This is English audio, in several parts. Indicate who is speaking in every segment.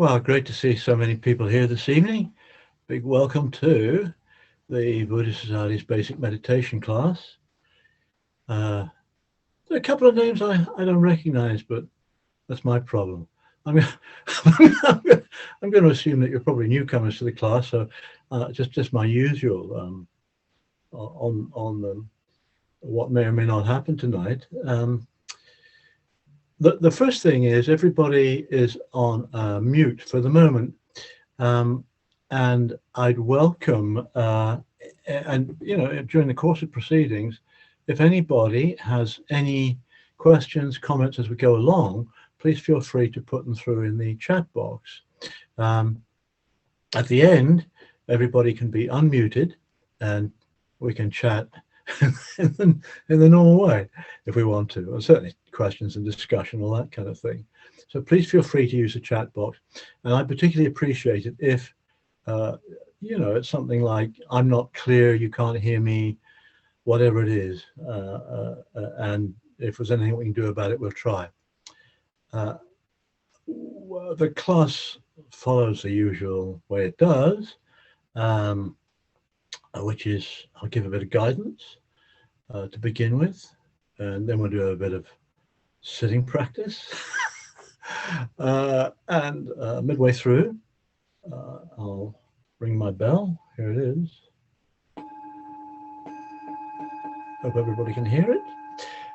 Speaker 1: Well, great to see so many people here this evening. Big welcome to the Buddhist Society's basic meditation class. There are a couple of names I don't recognize, but that's my problem. I'm, I'm going to assume that you're probably newcomers to the class, so just my usual on what may or may not happen tonight. The first thing is everybody is on mute for the moment. And I'd welcome, and during the course of proceedings, if anybody has any questions, comments as we go along, please feel free to put them through in the chat box. At the end, everybody can be unmuted and we can chat in the normal way if we want to, or certainly questions and discussion, all that kind of thing. So please feel free to use the chat box. And I particularly appreciate it if it's something like, I'm not clear, you can't hear me, whatever it is. And if there's anything we can do about it, we'll try. The class follows the usual way it does, which is I'll give a bit of guidance to begin with, and then we'll do a bit of sitting practice. And midway through, I'll ring my bell. Here it is. Hope everybody can hear it.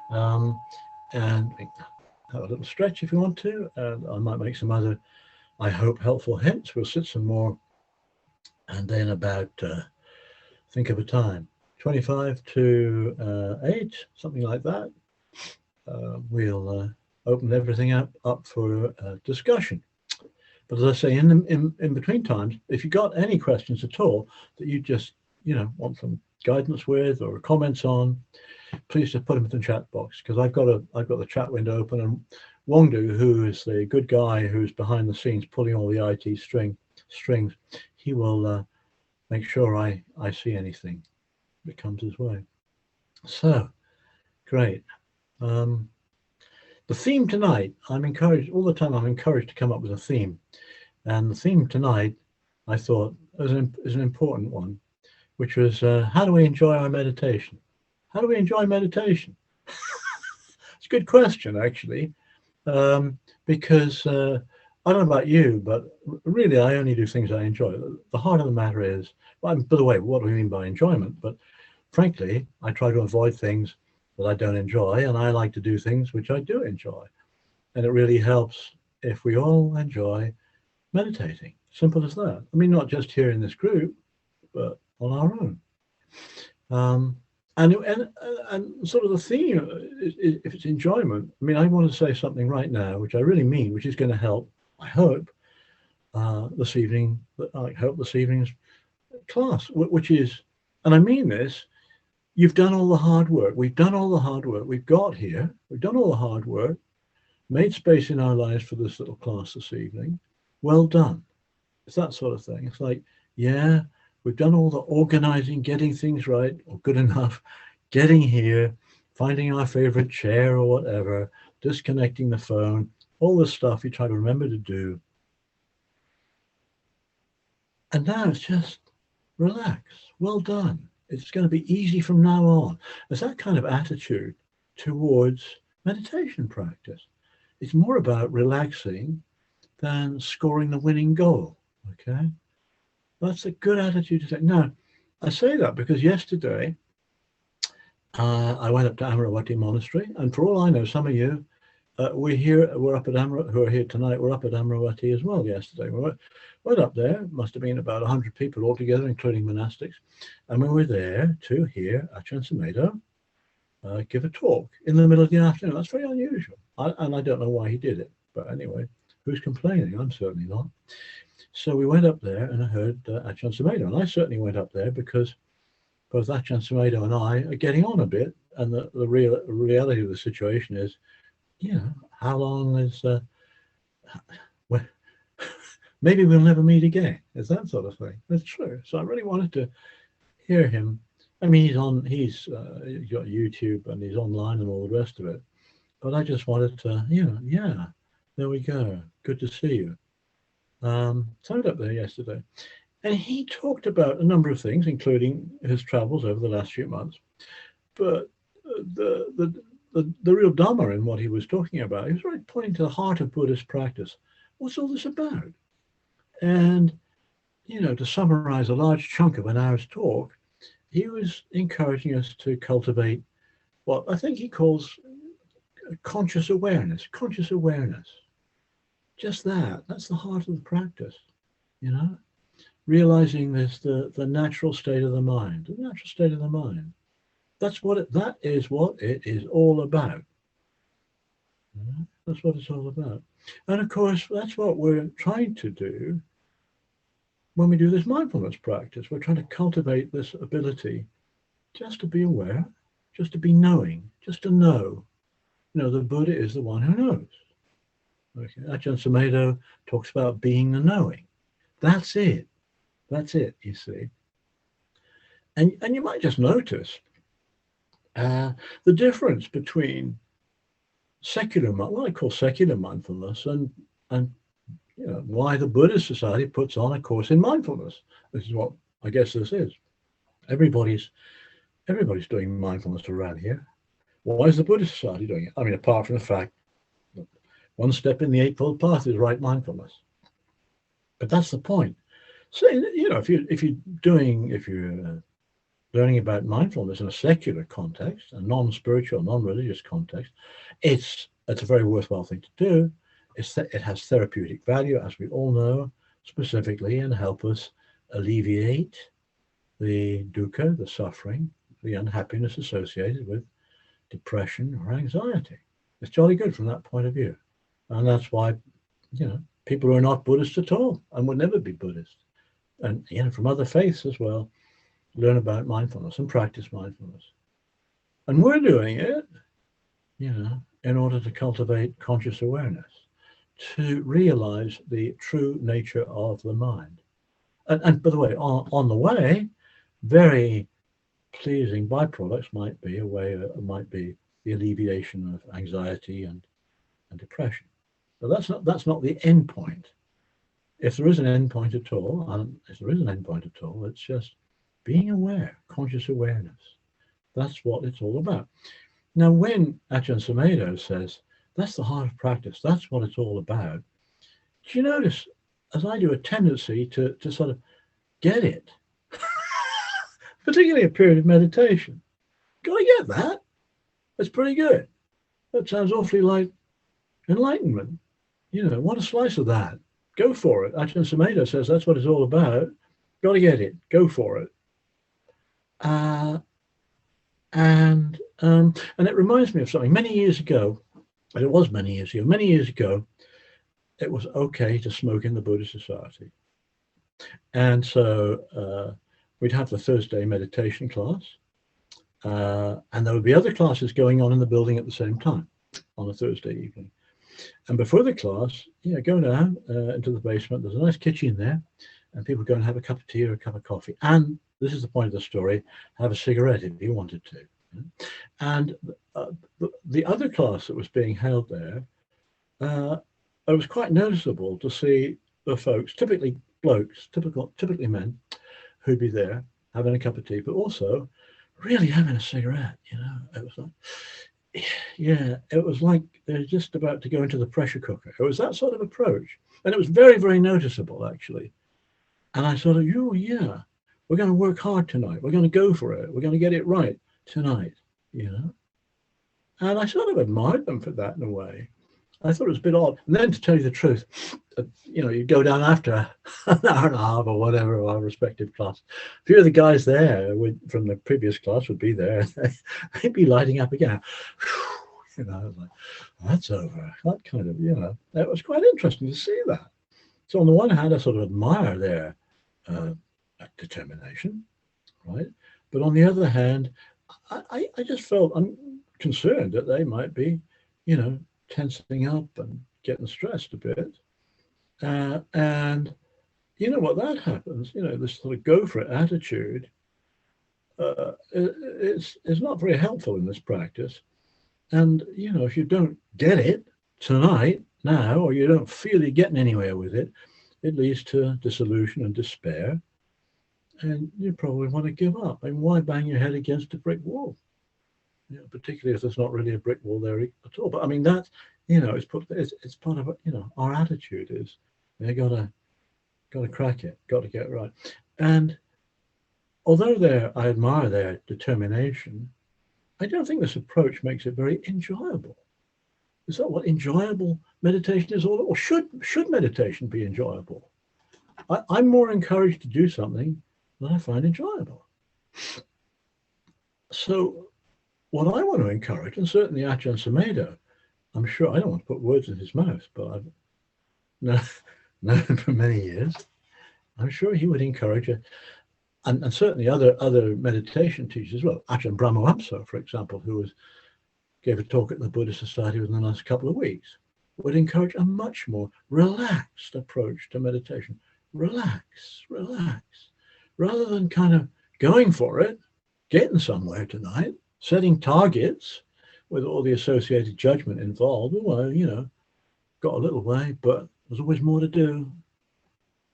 Speaker 1: And have a little stretch if you want to. And I might make some other, I hope, helpful hints. We'll sit some more. And then about, think of a time, 25 to 8, something like that. We'll open everything up for discussion. But as I say, in between times, if you've got any questions at all that you just want some guidance with or comments on, please just put them in the chat box, because I've got the chat window open, and Wongdu, who is the good guy who's behind the scenes pulling all the IT strings, he will make sure I see anything that comes his way. So great. The theme tonight, I'm encouraged all the time. I'm encouraged to come up with a theme, and the theme tonight, I thought, is an important one, which was how do we enjoy our meditation? How do we enjoy meditation? It's a good question, actually, because I don't know about you, but really, I only do things I enjoy. The heart of the matter is, well, by the way, what do we mean by enjoyment? But frankly, I try to avoid things that I don't enjoy, and I like to do things which I do enjoy. And it really helps if we all enjoy meditating. Simple as that. I mean, not just here in this group, but on our own. And sort of the theme, if it's enjoyment, I mean, I want to say something right now, which I really mean, which is going to help, I hope, this evening. I hope this evening's class, which is, and I mean this, you've done all the hard work. We've done all the hard work. We've got here. We've done all the hard work, made space in our lives for this little class this evening. Well done. It's that sort of thing. It's like, yeah, we've done all the organizing, getting things right, or good enough, getting here, finding our favorite chair or whatever, disconnecting the phone, all the stuff you try to remember to do. And now it's just relax. Well done. It's going to be easy from now on. It's that kind of attitude towards meditation practice. It's more about relaxing than scoring the winning goal. Okay? That's a good attitude to take. Now, I say that because yesterday I went up to Amaravati Monastery, and for all I know, some of you we're up at who are here tonight. We're up at Amaravati as well yesterday. We went up there. It must have been about 100 people altogether, including monastics, and we were there to hear Ajahn Subhaddo give a talk in the middle of the afternoon. That's very unusual, and I don't know why he did it. But anyway, who's complaining? I'm certainly not. So we went up there and I heard Ajahn Subhaddo, and I certainly went up there because both Ajahn Subhaddo and I are getting on a bit, and the reality of the situation is, how long is maybe we'll never meet again. It's that sort of thing. That's true. So I really wanted to hear him. I mean, he's got YouTube and he's online and all the rest of it. But I just wanted to, yeah, there we go. Good to see you. Signed up there yesterday. And he talked about a number of things, including his travels over the last few months. But the real Dharma in what he was talking about, he was really pointing to the heart of Buddhist practice. What's all this about? And, to summarize a large chunk of an hour's talk, he was encouraging us to cultivate what I think he calls conscious awareness. Conscious awareness. Just that. That's the heart of the practice, realizing this, the natural state of the mind. The natural state of the mind. That is what it is all about. That's what it's all about. And of course, that's what we're trying to do when we do this mindfulness practice. We're trying to cultivate this ability just to be aware, just to be knowing, just to know. The Buddha is the one who knows. Okay. Ajahn Subhaddo talks about being the knowing. That's it. That's it, you see. And you might just notice the difference between what I call secular mindfulness and why the Buddhist Society puts on a course in mindfulness. This is what I guess this is. Everybody's doing mindfulness around here. Why is the Buddhist Society doing it? I mean, apart from the fact that one step in the Eightfold Path is right mindfulness. But that's the point. So, if you're learning about mindfulness in a secular context, a non-spiritual, non-religious context, it's a very worthwhile thing to do. It has therapeutic value, as we all know, specifically, and help us alleviate the dukkha, the suffering, the unhappiness associated with depression or anxiety. It's jolly good from that point of view. And that's why, people who are not Buddhist at all and would never be Buddhist, and from other faiths as well, learn about mindfulness and practice mindfulness. And we're doing it, in order to cultivate conscious awareness, to realize the true nature of the mind. And by the way, on the way, very pleasing byproducts might be the alleviation of anxiety and depression. But that's not the end point. If there is an end point at all, it's just being aware, conscious awareness. That's what it's all about. Now, when Ajahn Subhaddo says that's the heart of practice, that's what it's all about, do you notice, as I do, a tendency to sort of get it, particularly a period of meditation. Gotta get that. That's pretty good. That sounds awfully like enlightenment. Want a slice of that. Go for it. Ajahn Subhaddo says that's what it's all about. Gotta get it. Go for it. And it reminds me of something. Many years ago, it was okay to smoke in the Buddhist Society. And so we'd have the Thursday meditation class, and there would be other classes going on in the building at the same time on a Thursday evening. And before the class, go down into the basement. There's a nice kitchen there, and people go and have a cup of tea or a cup of coffee. And this is the point of the story: have a cigarette if you wanted to. And the other class that was being held there, it was quite noticeable to see the folks, typically blokes, typically men, who'd be there having a cup of tea, but also really having a cigarette. It was like, it was like they're just about to go into the pressure cooker. It was that sort of approach, and it was very, very noticeable actually. And I sort of, we're going to work hard tonight. We're going to go for it. We're going to get it right tonight, And I sort of admired them for that in a way. I thought it was a bit odd. And then, to tell you the truth, you go down after an hour and a half or whatever of our respective class. A few of the guys there from the previous class would be there. They'd be lighting up again. I was like, that's over. That kind of, it was quite interesting to see that. So on the one hand, I sort of admire their determination, right? But on the other hand, I just felt concerned that they might be, tensing up and getting stressed a bit. And what that happens, this sort of go for it attitude is not very helpful in this practice. And, if you don't get it tonight, now, or you don't feel you're getting anywhere with it, it leads to disillusion and despair, and you probably want to give up. I mean, why bang your head against a brick wall? You know, particularly if there's not really a brick wall there at all. But I mean, that's, it's part of, our attitude is, you gotta crack it, got to get right. And although I admire their determination, I don't think this approach makes it very enjoyable. Is that what enjoyable meditation is all about? Or should meditation be enjoyable? I'm more encouraged to do something that I find enjoyable. So what I want to encourage, and certainly Ajahn Sumedho, I'm sure, I don't want to put words in his mouth, but I've known him for many years. I'm sure he would encourage it, and certainly other meditation teachers as well. Ajahn Brahmavamsa, for example, who gave a talk at the Buddhist Society within the last couple of weeks, would encourage a much more relaxed approach to meditation. Relax, rather than kind of going for it, getting somewhere tonight, setting targets with all the associated judgment involved. Well, got a little way, but there's always more to do.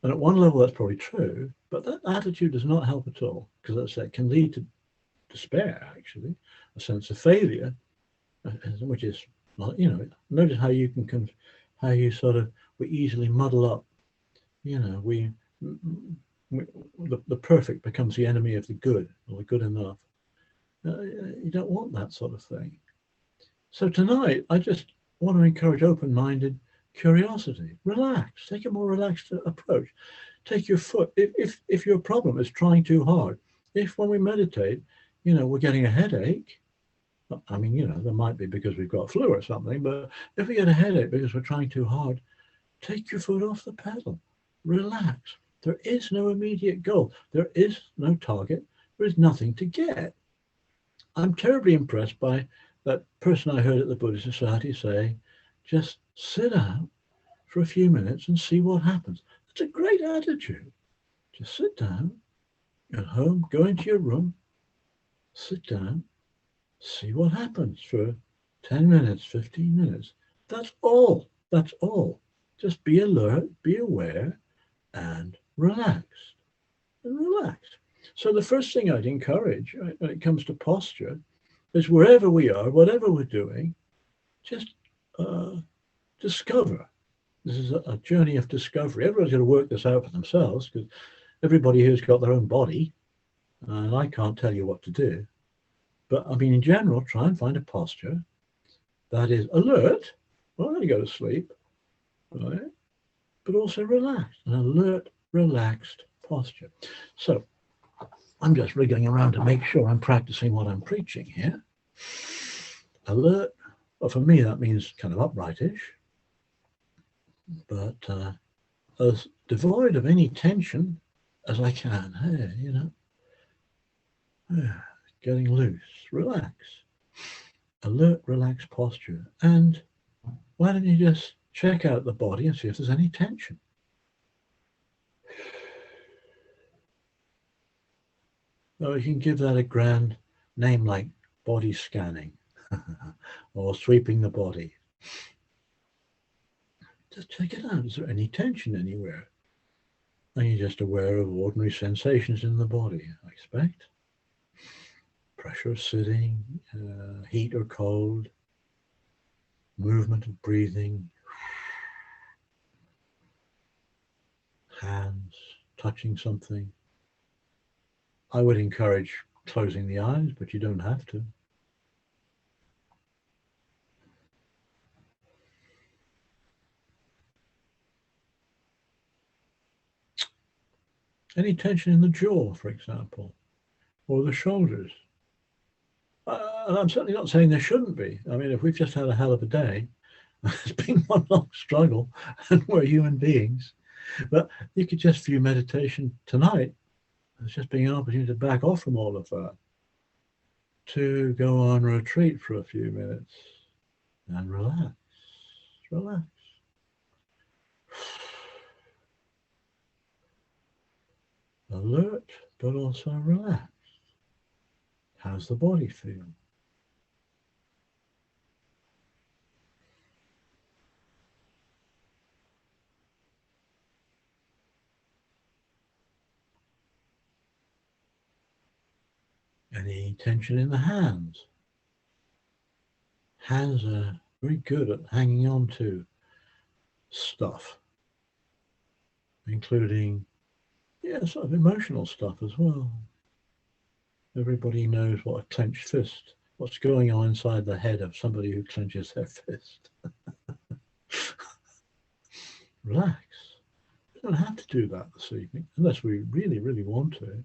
Speaker 1: And at one level, that's probably true, but that attitude does not help at all, because as I said, it can lead to despair, actually, a sense of failure, which is, notice how we easily muddle up, the perfect becomes the enemy of the good, or the good enough. You don't want that sort of thing. So tonight, I just want to encourage open-minded curiosity. Relax. Take a more relaxed approach. Take your foot. If your problem is trying too hard, if when we meditate, we're getting a headache, I mean, there might be because we've got flu or something, but if we get a headache because we're trying too hard, take your foot off the pedal. Relax. There is no immediate goal. There is no target. There is nothing to get. I'm terribly impressed by that person I heard at the Buddhist Society say, just sit down for a few minutes and see what happens. That's a great attitude. Just sit down at home, go into your room, sit down, see what happens for 10 minutes, 15 minutes. That's all. That's all. Just be alert, be aware, and relaxed. And relaxed. So the first thing I'd encourage when it comes to posture is wherever we are, whatever we're doing, just discover. This is a journey of discovery. Everyone's going to work this out for themselves, because everybody here's got their own body, and I can't tell you what to do. But I mean, in general, try and find a posture that is alert, well, I'm going to go to sleep, right? But also relaxed, an alert, relaxed posture. So I'm just wriggling around to make sure I'm practicing what I'm preaching here. Alert, well, for me, that means kind of uprightish, but as devoid of any tension as I can. Hey, getting loose, relax. Alert, relaxed posture. And why don't you just check out the body and see if there's any tension? Or you can give that a grand name like body scanning or sweeping the body. Just check it out. Is there any tension anywhere? Are you just aware of ordinary sensations in the body? I expect. Pressure of sitting, heat or cold, movement of breathing, hands touching something. I would encourage closing the eyes, but you don't have to. Any tension in the jaw, for example, or the shoulders. And I'm certainly not saying there shouldn't be. I mean, if we've just had a hell of a day, it's been one long struggle, and we're human beings. But you could just view meditation tonight as just being an opportunity to back off from all of that, to go on retreat for a few minutes and relax. Relax. Alert, but also relaxed. How's the body feel? Any tension in the hands. Hands are very good at hanging on to stuff, including, sort of emotional stuff as well. Everybody knows what a clenched fist, what's going on inside the head of somebody who clenches their fist. Relax. We don't have to do that this evening, unless we really, really want to.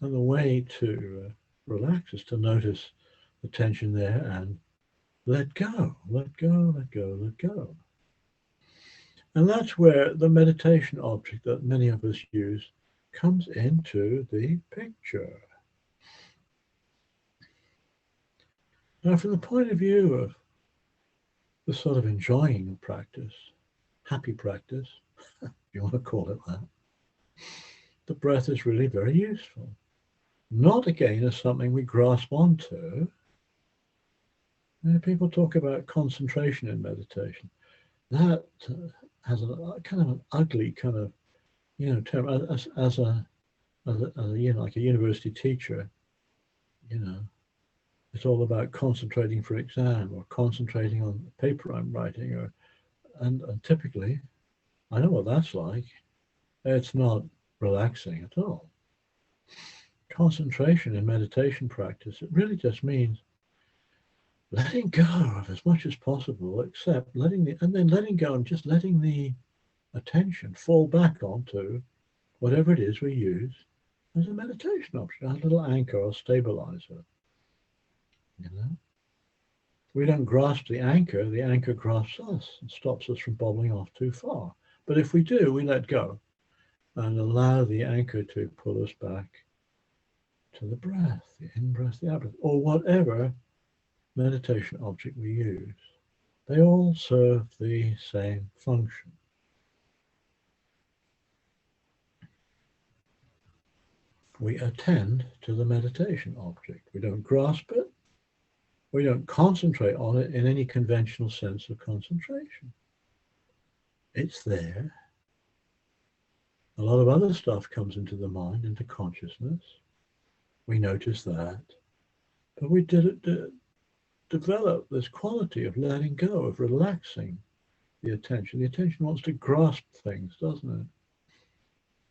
Speaker 1: And the way to relax is to notice the tension there and let go, let go, let go, let go. And that's where the meditation object that many of us use comes into the picture. Now, from the point of view of the sort of enjoying practice, happy practice, if you want to call it that, the breath is really very useful. Not again as something we grasp onto. People talk about concentration in meditation. That has a kind of an ugly kind of, term. As a like a university teacher, it's all about concentrating for exam or concentrating on the paper I'm writing, and typically, I know what that's like. It's not relaxing at all. Concentration in meditation practice, it really just means letting go of as much as possible, except letting go and just letting the attention fall back onto whatever it is we use as a meditation option, a little anchor or stabilizer. We don't grasp the anchor grasps us and stops us from bobbling off too far. But if we do, we let go and allow the anchor to pull us back to the breath, the in-breath, the out-breath, or whatever meditation object we use. They all serve the same function. We attend to the meditation object. We don't grasp it. We don't concentrate on it in any conventional sense of concentration. It's there. A lot of other stuff comes into the mind, into consciousness. We notice that. But we develop this quality of letting go, of relaxing the attention. The attention wants to grasp things, doesn't it?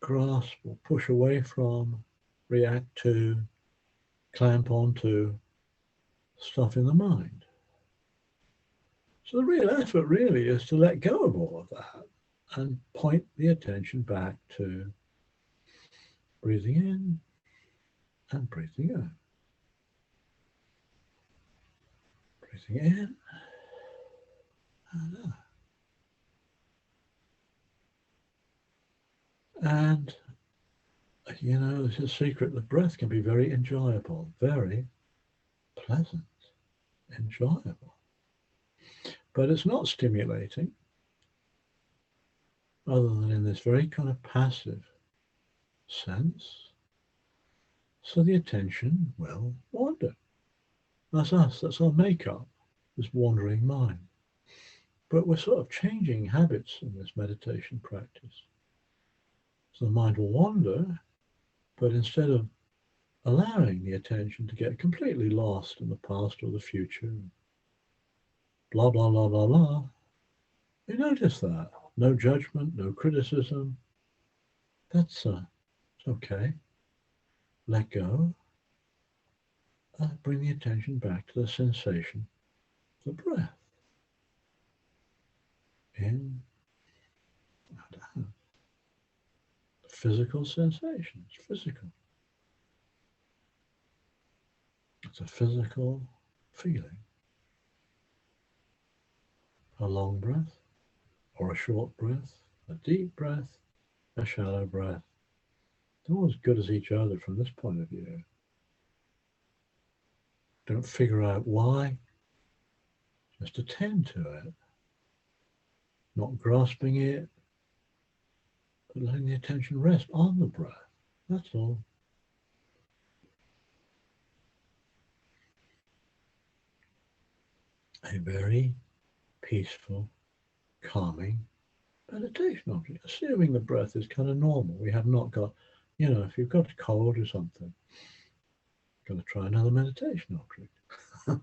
Speaker 1: Grasp or push away from, react to, clamp onto stuff in the mind. So the real effort really is to let go of all of that and point the attention back to breathing in and breathing out. Breathing in and out. And, there's a secret. The breath can be very enjoyable, very pleasant, enjoyable. But it's not stimulating, other than in this very kind of passive sense. So the attention will wander. That's us, that's our makeup, this wandering mind. But we're sort of changing habits in this meditation practice. So the mind will wander, but instead of allowing the attention to get completely lost in the past or the future, blah, blah, blah, blah, blah, you notice that. No judgment, no criticism. That's it's okay. Let go. Bring the attention back to the sensation of the breath. In and out. Physical sensations, physical. It's a physical feeling. A long breath or a short breath, a deep breath, a shallow breath. They're all as good as each other from this point of view. Don't figure out why. Just attend to it. Not grasping it, but letting the attention rest on the breath. That's all. A very peaceful, calming meditation object. Assuming the breath is kind of normal. We have not got, if you've got a cold or something, you've got to try another meditation object.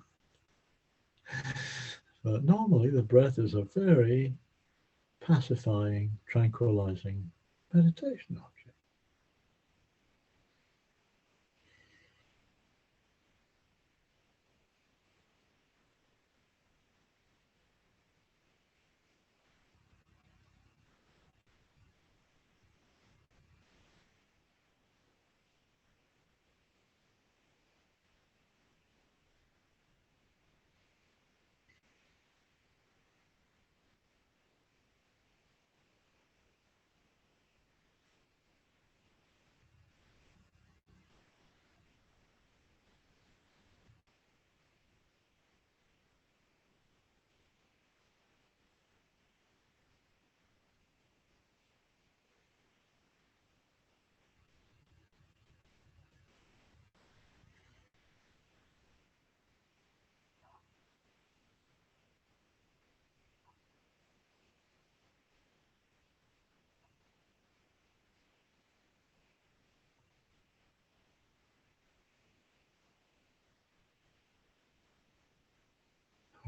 Speaker 1: But normally the breath is a very pacifying, tranquilizing meditation object.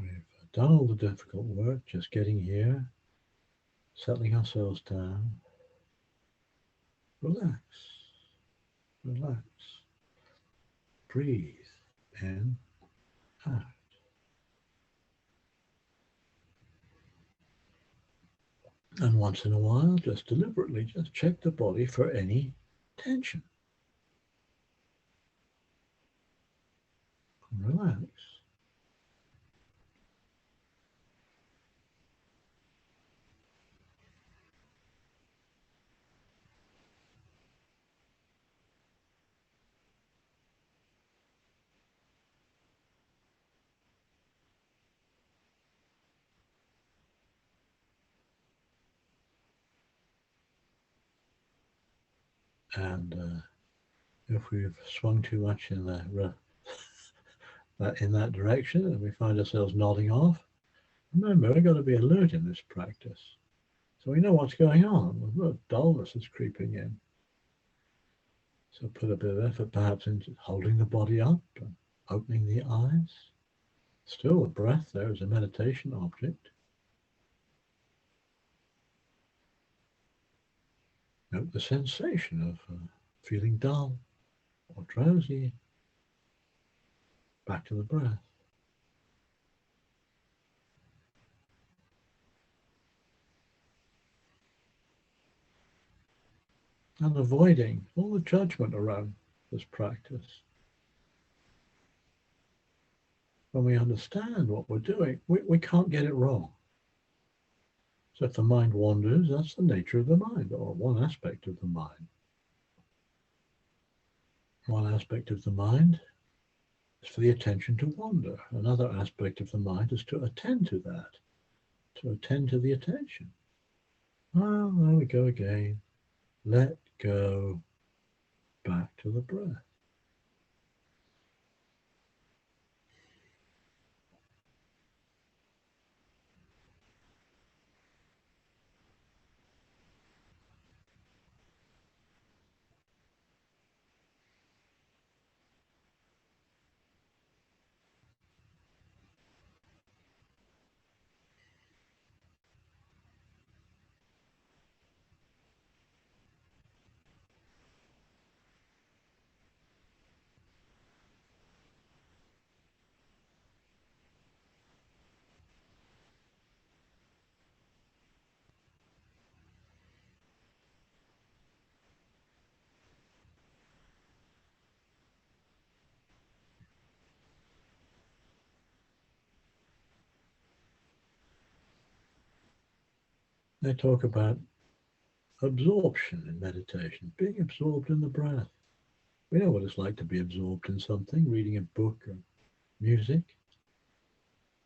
Speaker 1: We've done all the difficult work, just getting here, settling ourselves down. Relax, relax. Breathe in, out. And once in a while, just deliberately, just check the body for any tension. Relax. And if we've swung too much in that direction and we find ourselves nodding off, remember, we've got to be alert in this practice. So we know what's going on. The dullness is creeping in. So put a bit of effort perhaps into holding the body up and opening the eyes. Still, the breath there is a meditation object. Note the sensation of feeling dull or drowsy. Back to the breath. And avoiding all the judgment around this practice. When we understand what we're doing, we can't get it wrong. So if the mind wanders, that's the nature of the mind, or one aspect of the mind. One aspect of the mind is for the attention to wander. Another aspect of the mind is to attend to that, to attend to the attention. Well, there we go again. Let go, back to the breath. They talk about absorption in meditation, being absorbed in the breath. We know what it's like to be absorbed in something, reading a book or music,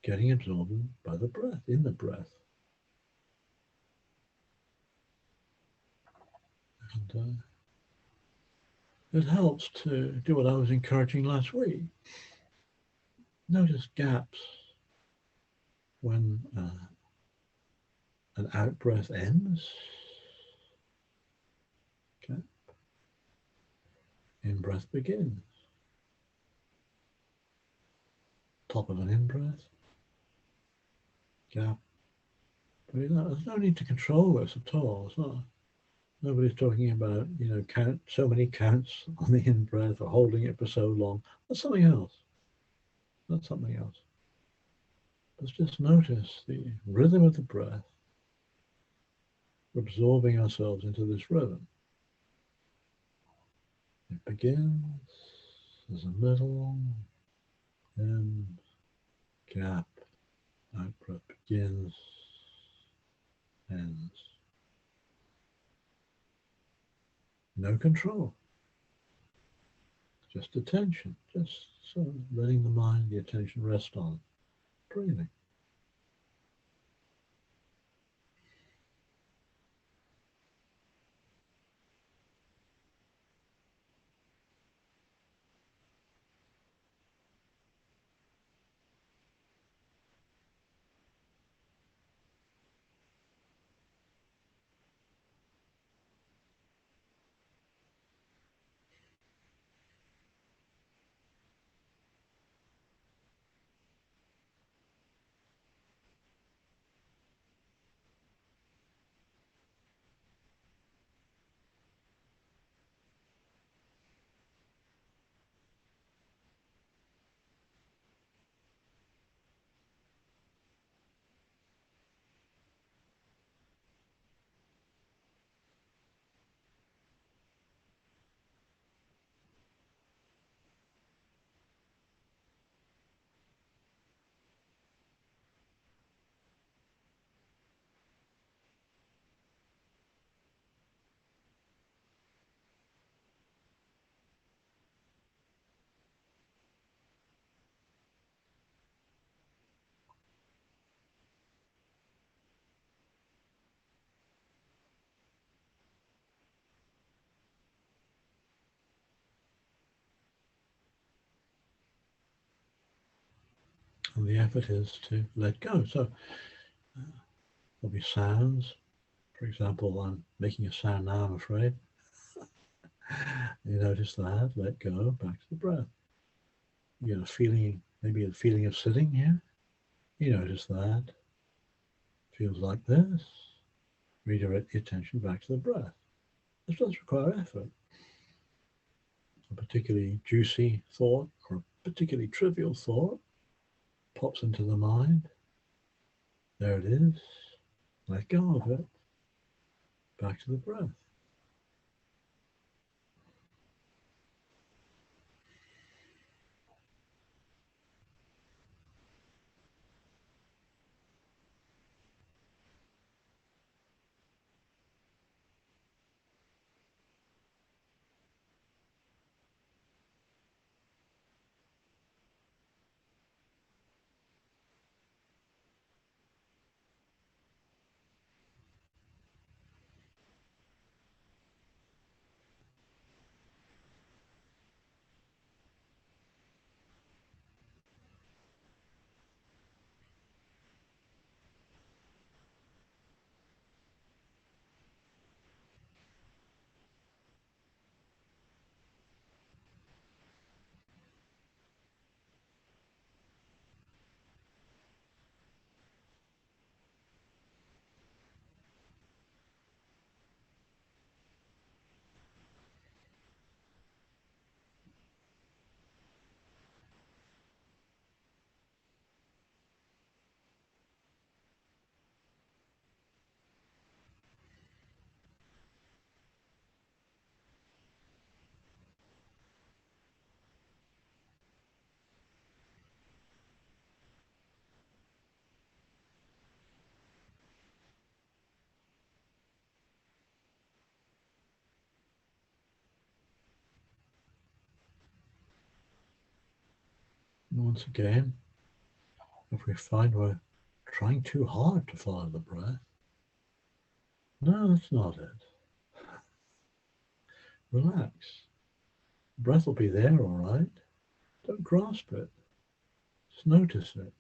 Speaker 1: getting absorbed by the breath, in the breath. And it helps to do what I was encouraging last week. Notice gaps when an out breath ends. Okay. breath begins. Top of an in-breath, gap, breathe out. There's no need to control this at all. It's not. Nobody's talking about, count so many counts on the in-breath or holding it for so long. That's something else. That's something else. Let's just notice the rhythm of the breath, absorbing ourselves into this rhythm. It begins, there's a middle, end, gap, out breath begins, ends. No control. Just attention, just so letting the mind, the attention rest on breathing. And the effort is to let go. So there'll be sounds. For example, I'm making a sound now, I'm afraid. You notice that, let go, back to the breath. You get a feeling, maybe a feeling of sitting here. You notice that. Feels like this. Redirect the attention back to the breath. This does require effort. A particularly juicy thought or a particularly trivial thought pops into the mind. There it is. Let go of it. Back to the breath. And once again, if we find we're trying too hard to follow the breath, no, that's not it. Relax. The breath will be there, all right. Don't grasp it. Just notice it.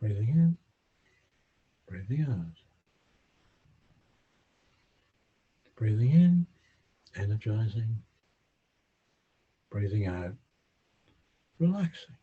Speaker 1: Breathing in, breathing out. Breathing in, energizing. Breathing out, relaxing.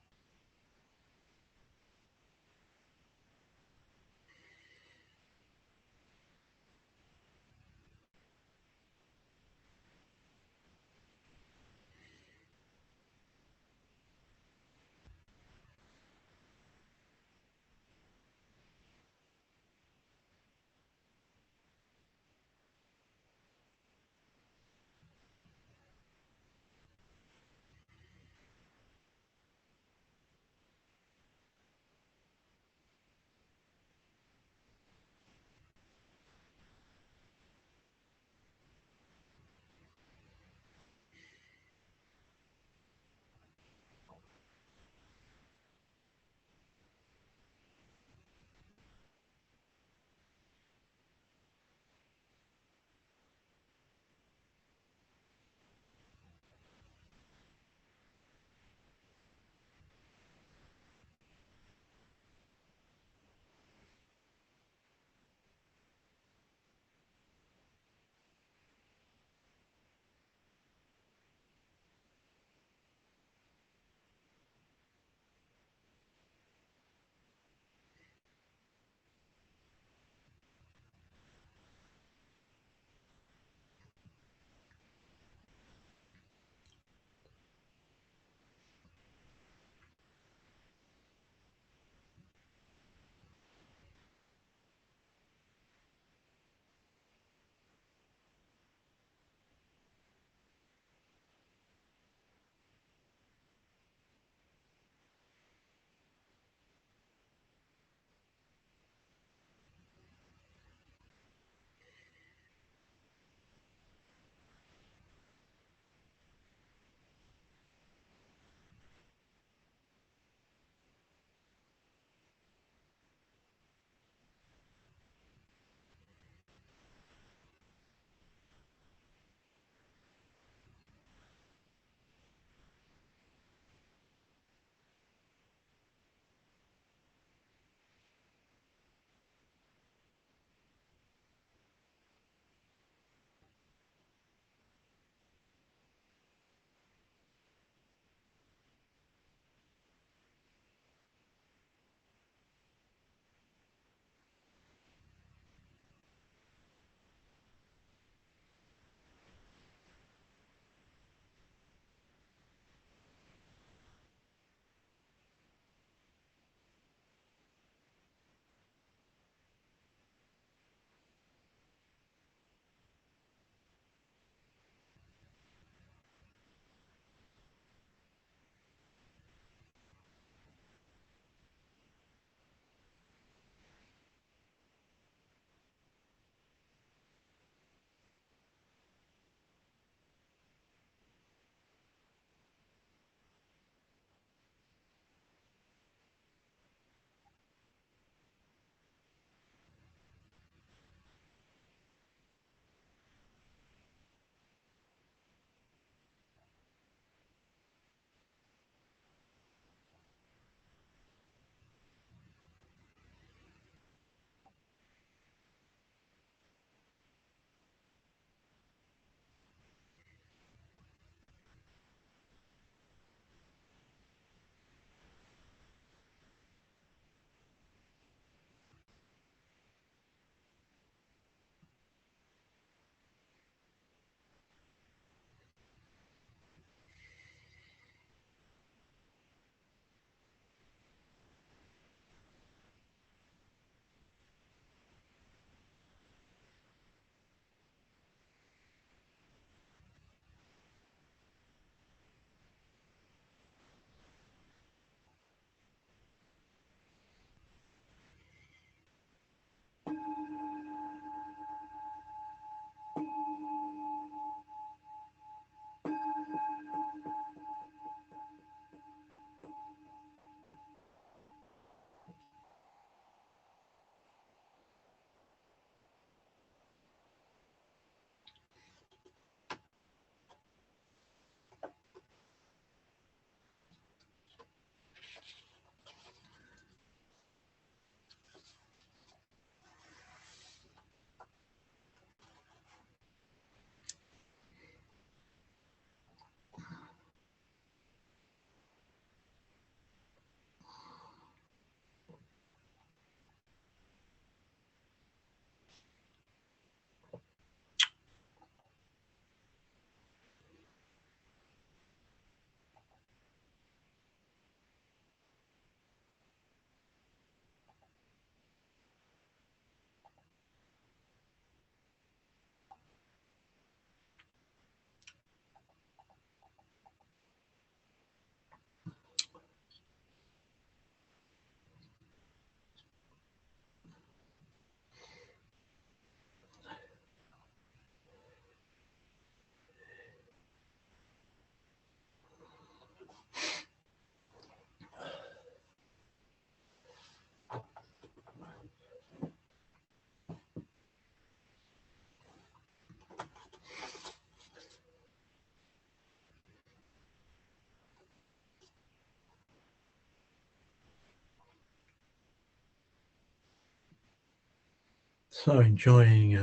Speaker 1: So enjoying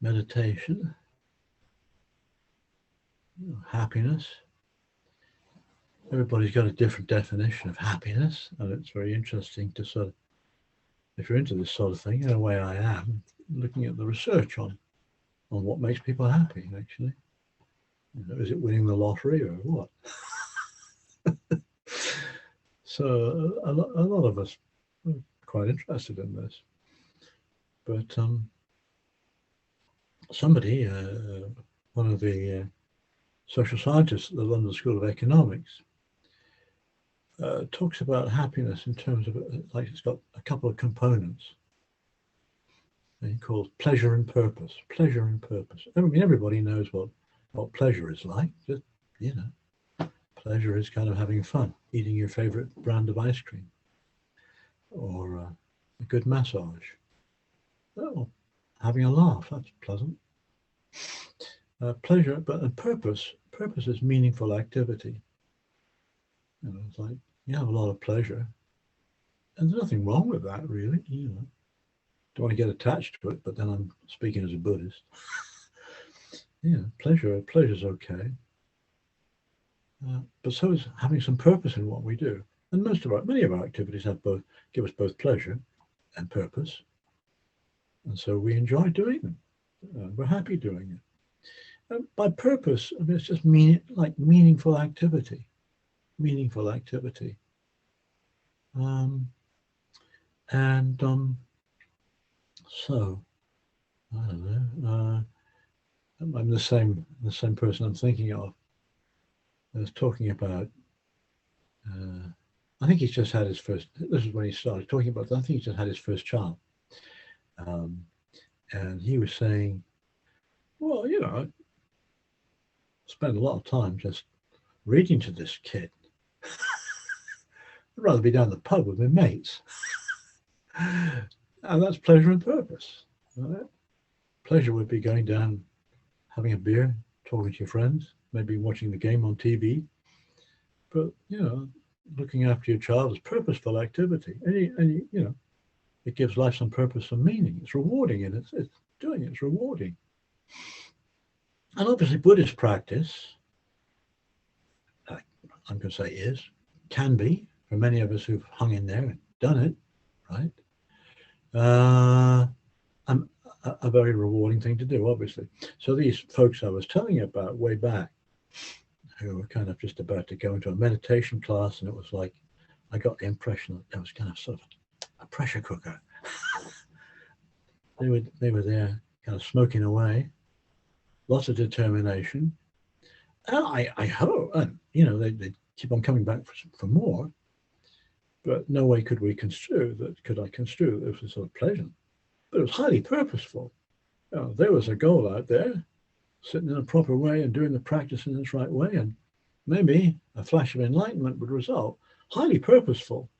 Speaker 1: meditation, happiness. Everybody's got a different definition of happiness, and it's very interesting to sort of, if you're into this sort of thing, in a way I am, looking at the research on what makes people happy, actually. Is it winning the lottery or what? So a lot of us are quite interested in this. But somebody, one of the social scientists at the London School of Economics, talks about happiness in terms of, like, it's got a couple of components. And he calls pleasure and purpose. Pleasure and purpose. I mean, everybody knows what pleasure is like. Just, pleasure is kind of having fun, eating your favorite brand of ice cream, or a good massage. Oh, having a laugh, that's pleasant. Pleasure, but purpose is meaningful activity. It's like you have a lot of pleasure, and there's nothing wrong with that, really. Don't want to get attached to it, but then I'm speaking as a Buddhist. Pleasure's okay. But so is having some purpose in what we do. And many of our activities give us both pleasure and purpose. And so we enjoy doing them. We're happy doing it. By purpose, I mean, it's just meaningful activity. Meaningful activity. So, I don't know. I'm the same person I'm thinking of. I was talking about, I think he's just had his first, this is when he started talking about, I think he just had his first child. And he was saying, well, I spend a lot of time just reading to this kid. I'd rather be down the pub with my mates. And that's pleasure and purpose. Right? Pleasure would be going down, having a beer, talking to your friends, maybe watching the game on TV. But, looking after your child is purposeful activity. And it gives life some purpose and meaning. It's rewarding, and it's rewarding. And obviously Buddhist practice, I'm going to say can be, for many of us who've hung in there and done it, right? A very rewarding thing to do, obviously. So these folks I was telling you about way back, who were kind of just about to go into a meditation class, and it was like, I got the impression that it was kind of sort of a pressure cooker. They were there kind of smoking away, lots of determination. And I hope, and they keep on coming back for more, but no way could I construe that it was sort of pleasant. But it was highly purposeful. There was a goal out there, sitting in a proper way and doing the practice in its right way, and maybe a flash of enlightenment would result. Highly purposeful.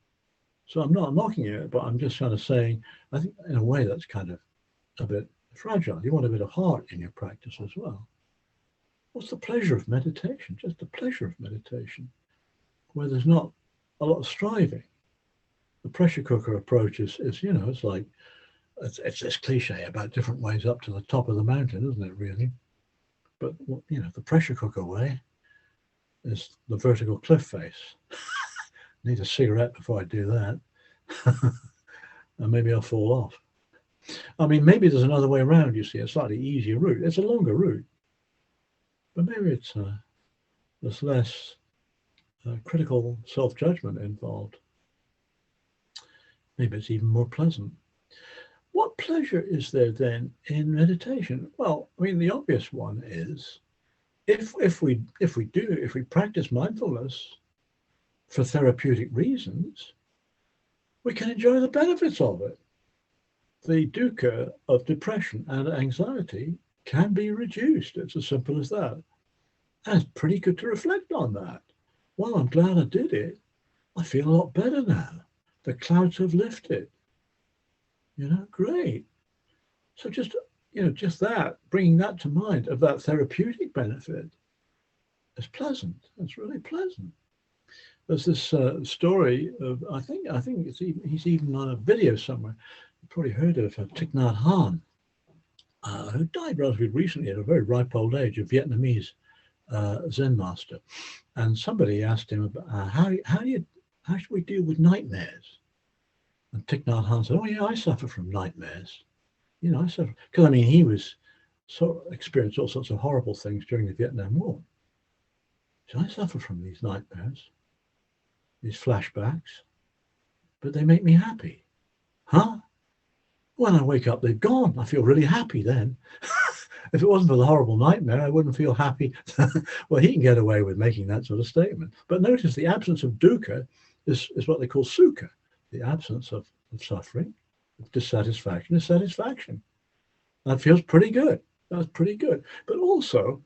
Speaker 1: So I'm not knocking it, but I'm just kind of saying, I think in a way that's kind of a bit fragile. You want a bit of heart in your practice as well. What's the pleasure of meditation? Just the pleasure of meditation, where there's not a lot of striving. The pressure cooker approach is it's like, it's this cliche about different ways up to the top of the mountain, isn't it, really? But, the pressure cooker way is the vertical cliff face. Need a cigarette before I do that. And maybe I'll fall off. I mean, maybe there's another way around, you see, a slightly easier route. It's a longer route. But maybe there's less critical self-judgment involved. Maybe it's even more pleasant. What pleasure is there then in meditation? Well, I mean, the obvious one is if we practice mindfulness for therapeutic reasons, we can enjoy the benefits of it. The dukkha of depression and anxiety can be reduced. It's as simple as that. And it's pretty good to reflect on that. Well, I'm glad I did it. I feel a lot better now. The clouds have lifted. Great. So just that, bringing that to mind of that therapeutic benefit is pleasant. It's really pleasant. There's this story of, I think he's even on a video somewhere. You've probably heard of Thich Nhat Hanh, who died relatively recently at a very ripe old age, a Vietnamese Zen master. And somebody asked him about how should we deal with nightmares? And Thich Nhat Hanh said, "Oh yeah, I suffer from nightmares. I suffer because he was experienced all sorts of horrible things during the Vietnam War. So I suffer from these nightmares, these flashbacks, but they make me happy. Huh? When I wake up, they've gone. I feel really happy then." If it wasn't for the horrible nightmare, I wouldn't feel happy. Well, he can get away with making that sort of statement. But notice the absence of dukkha is what they call sukha. The absence of suffering, of dissatisfaction is satisfaction. That feels pretty good. That's pretty good. But also,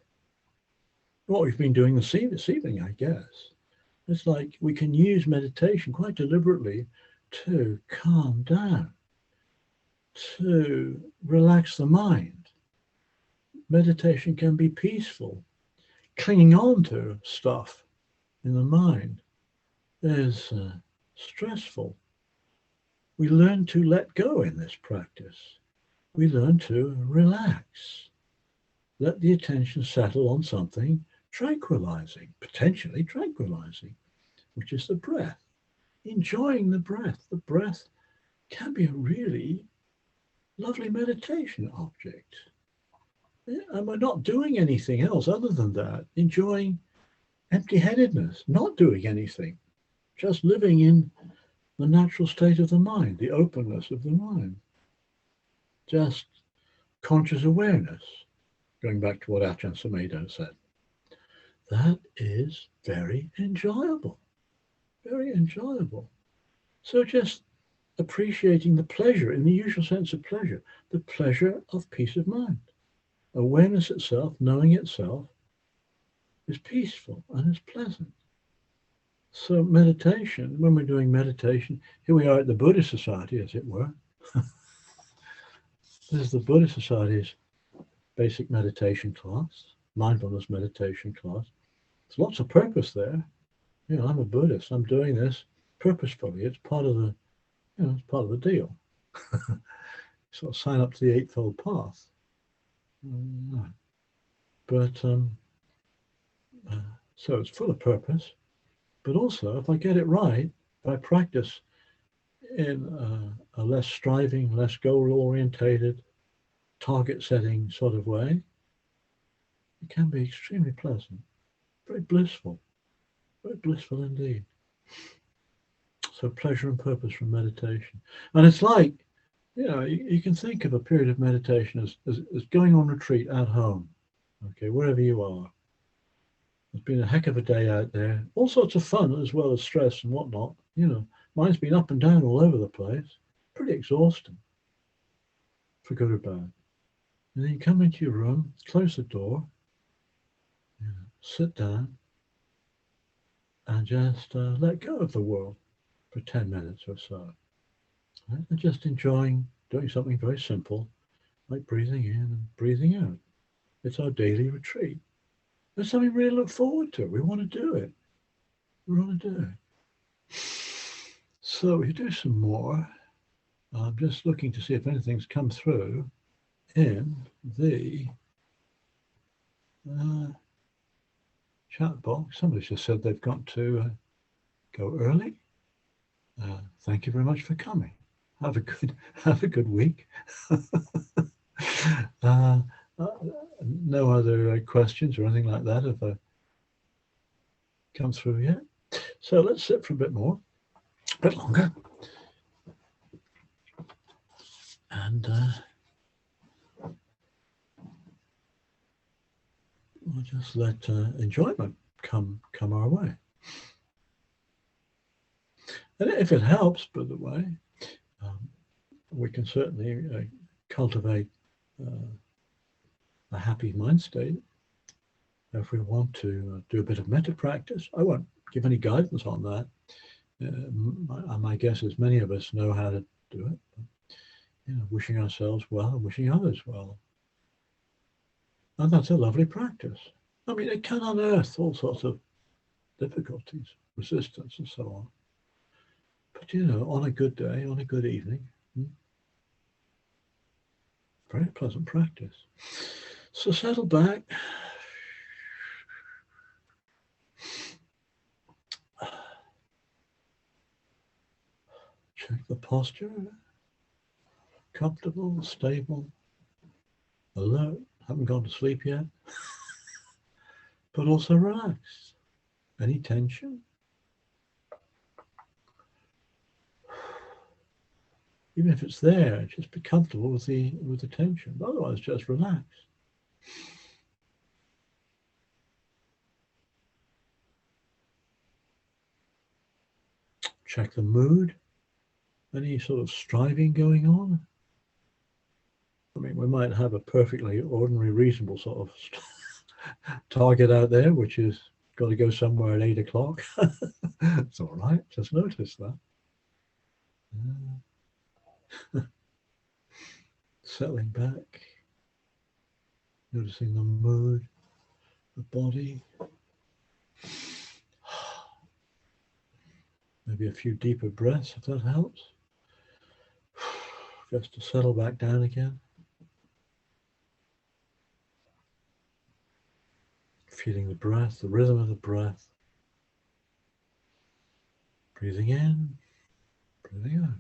Speaker 1: what we've been doing this evening, I guess, it's like we can use meditation quite deliberately to calm down, to relax the mind. Meditation can be peaceful. Clinging on to stuff in the mind is stressful. We learn to let go in this practice. We learn to relax. Let the attention settle on something tranquilizing, potentially tranquilizing, which is the breath. Enjoying the breath. The breath can be a really lovely meditation object. And we're not doing anything else other than that, enjoying empty-headedness, not doing anything, just living in the natural state of the mind, the openness of the mind, just conscious awareness, going back to what Ajahn Subhaddo said. That is very enjoyable, very enjoyable. So just appreciating the pleasure, in the usual sense of pleasure, the pleasure of peace of mind. Awareness itself, knowing itself, is peaceful and is pleasant. So meditation, when we're doing meditation, here we are at the Buddhist Society, as it were. This is the Buddhist Society's basic meditation class, mindfulness meditation class. There's lots of purpose there. I'm a Buddhist. I'm doing this purposefully. It's part of the, it's part of the deal. Sort of sign up to the Eightfold path. But so it's full of purpose. But also, if I get it right, if I practice in a less striving, less goal-orientated, target-setting sort of way, it can be extremely pleasant, very blissful indeed. So pleasure and purpose from meditation. And it's like, you can think of a period of meditation as going on retreat at home, okay, wherever you are. It's been a heck of a day out there, all sorts of fun as well as stress and whatnot. Mine's been up and down all over the place, pretty exhausting, for good or bad. And then you come into your room, close the door, sit down, and just let go of the world for 10 minutes or so. Right? And just enjoying doing something very simple, like breathing in and breathing out. It's our daily retreat. It's something we really look forward to. We want to do it. So we do some more. I'm just looking to see if anything's come through in the chat box. Somebody's just said they've got to go early. Thank you very much for coming. Have a good week. No other questions or anything like that have come through yet. So let's sit for a bit longer. And we'll just let enjoyment come our way. And if it helps, by the way, we can certainly cultivate a happy mind state. If we want to do a bit of metta practice, I won't give any guidance on that. My guess is many of us know how to do it. But, wishing ourselves well and wishing others well. And that's a lovely practice. It can unearth all sorts of difficulties, resistance and so on. But, on a good day, on a good evening, Very pleasant practice. So settle back. Check the posture. Comfortable, stable, alert. Haven't gone to sleep yet. But also relaxed. Any tension? Even if it's there, just be comfortable with the tension. Otherwise, just relax. Check the mood. Any sort of striving going on? I mean, we might have a perfectly ordinary, reasonable sort of target out there, which is got to go somewhere at 8 o'clock. It's all right. Just notice that. Settling back, noticing the mood, the body. Maybe a few deeper breaths if that helps. Just to settle back down again. Feeling the breath, the rhythm of the breath. Breathing in, breathing out.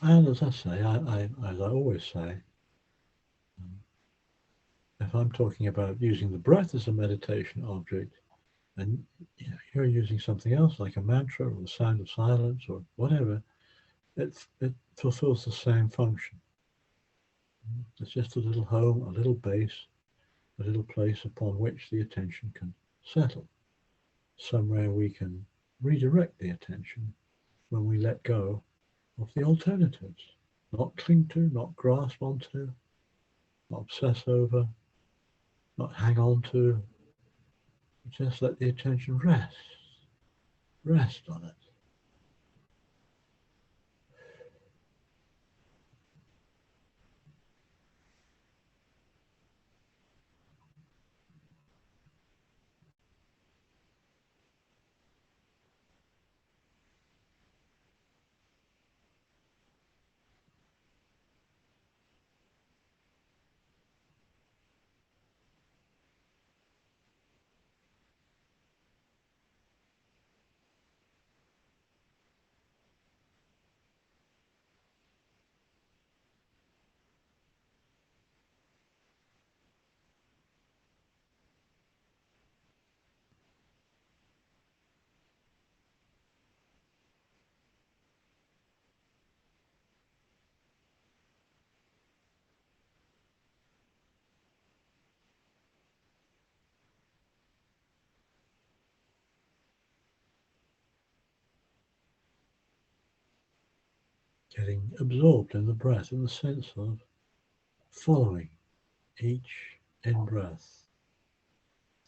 Speaker 1: And as I say, as I always say, if I'm talking about using the breath as a meditation object, and you're using something else like a mantra or the sound of silence or whatever, it fulfills the same function. It's just a little home, a little base, a little place upon which the attention can settle. Somewhere we can redirect the attention when we let go of the alternatives. Not cling to, not grasp onto, not obsess over, not hang on to. Just let the attention rest. Rest on it. Getting absorbed in the breath in the sense of following each in-breath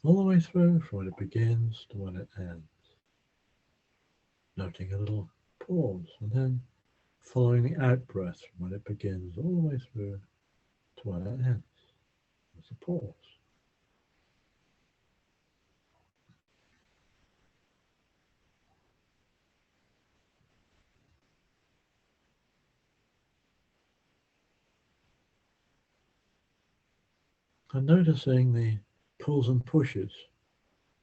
Speaker 1: all the way through from when it begins to when it ends. Noting a little pause and then following the out-breath from when it begins all the way through to when it ends. There's a pause. And noticing the pulls and pushes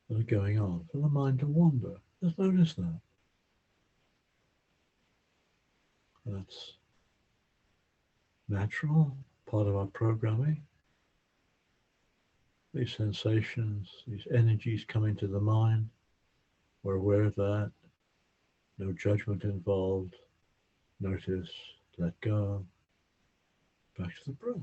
Speaker 1: that are going on for the mind to wander. Just notice that. That's natural, part of our programming. These sensations, these energies come into the mind. We're aware of that. No judgment involved. Notice, let go. Back to the breath.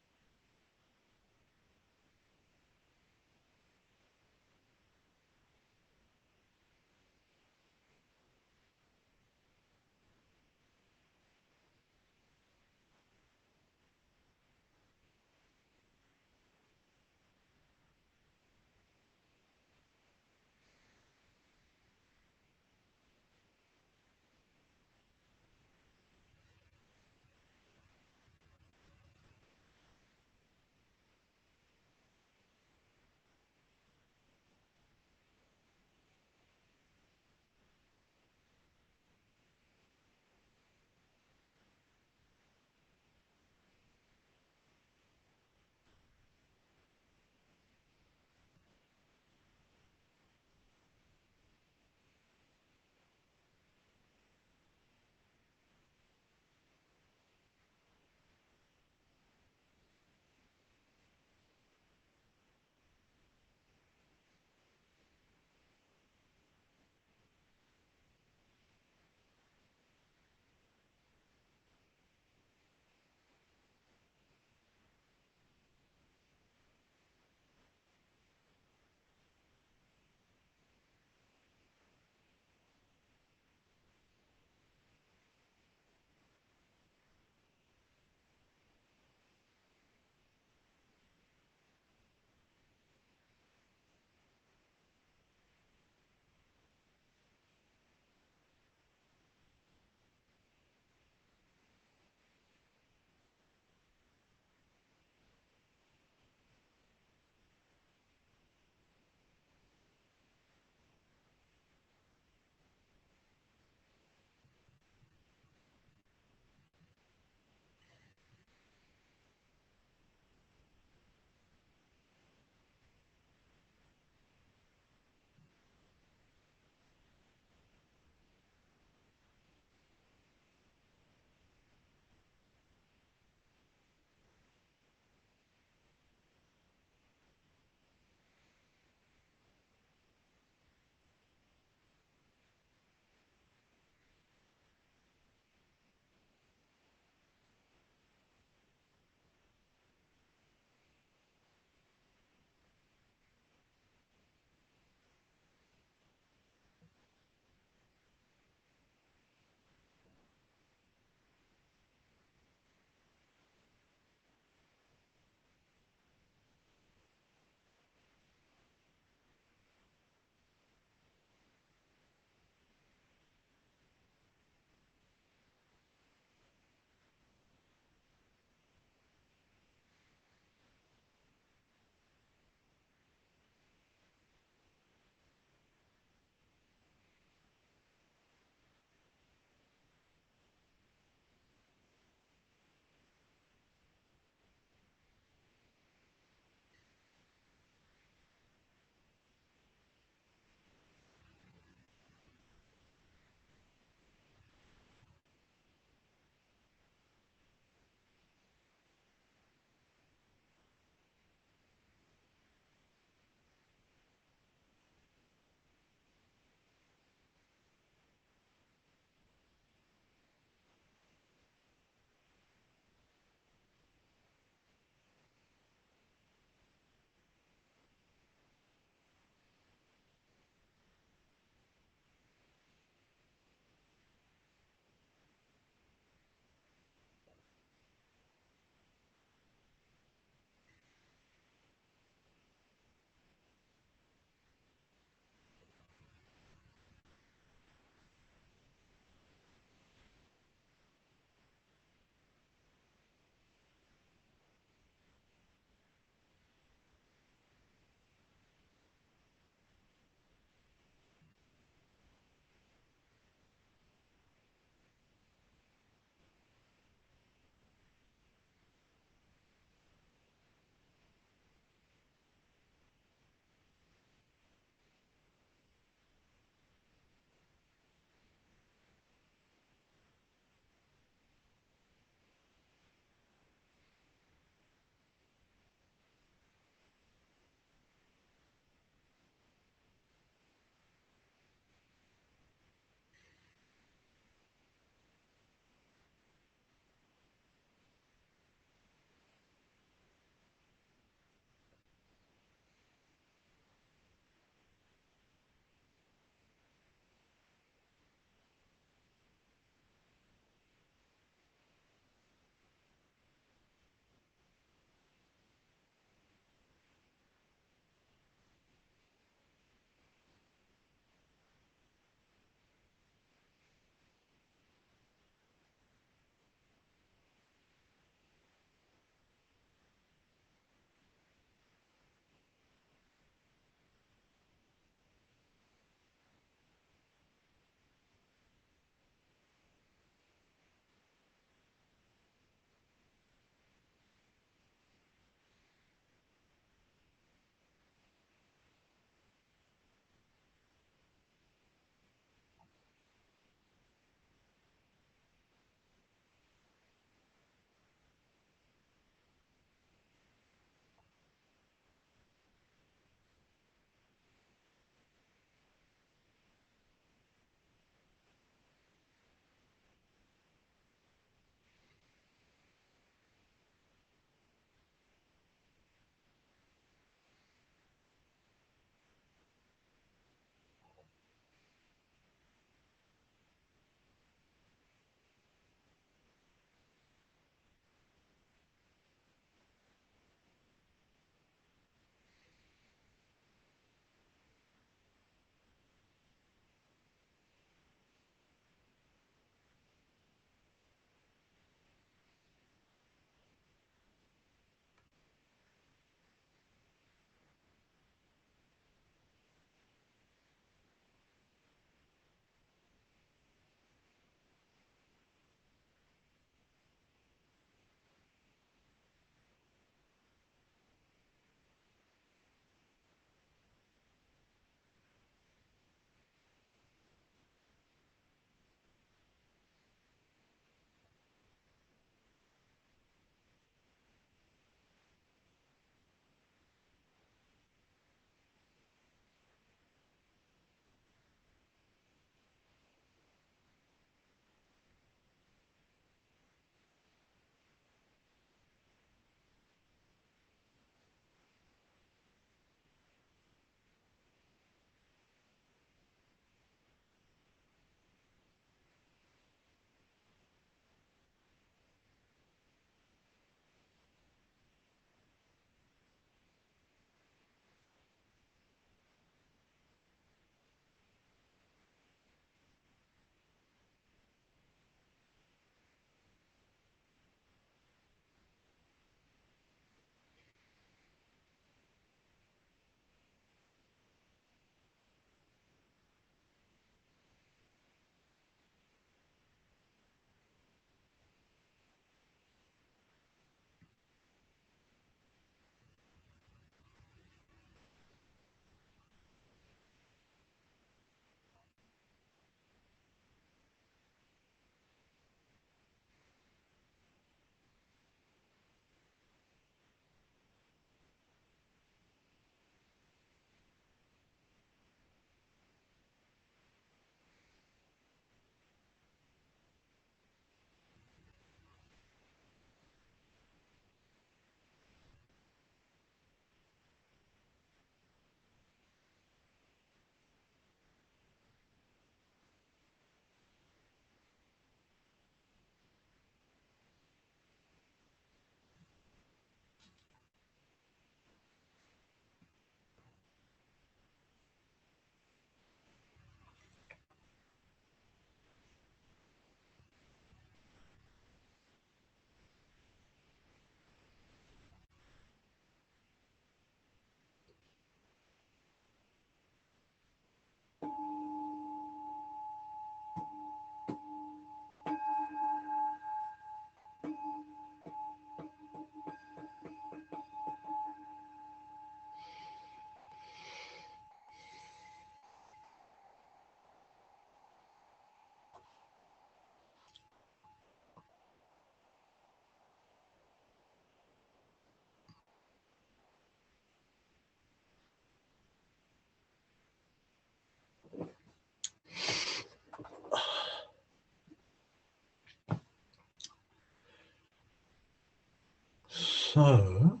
Speaker 1: So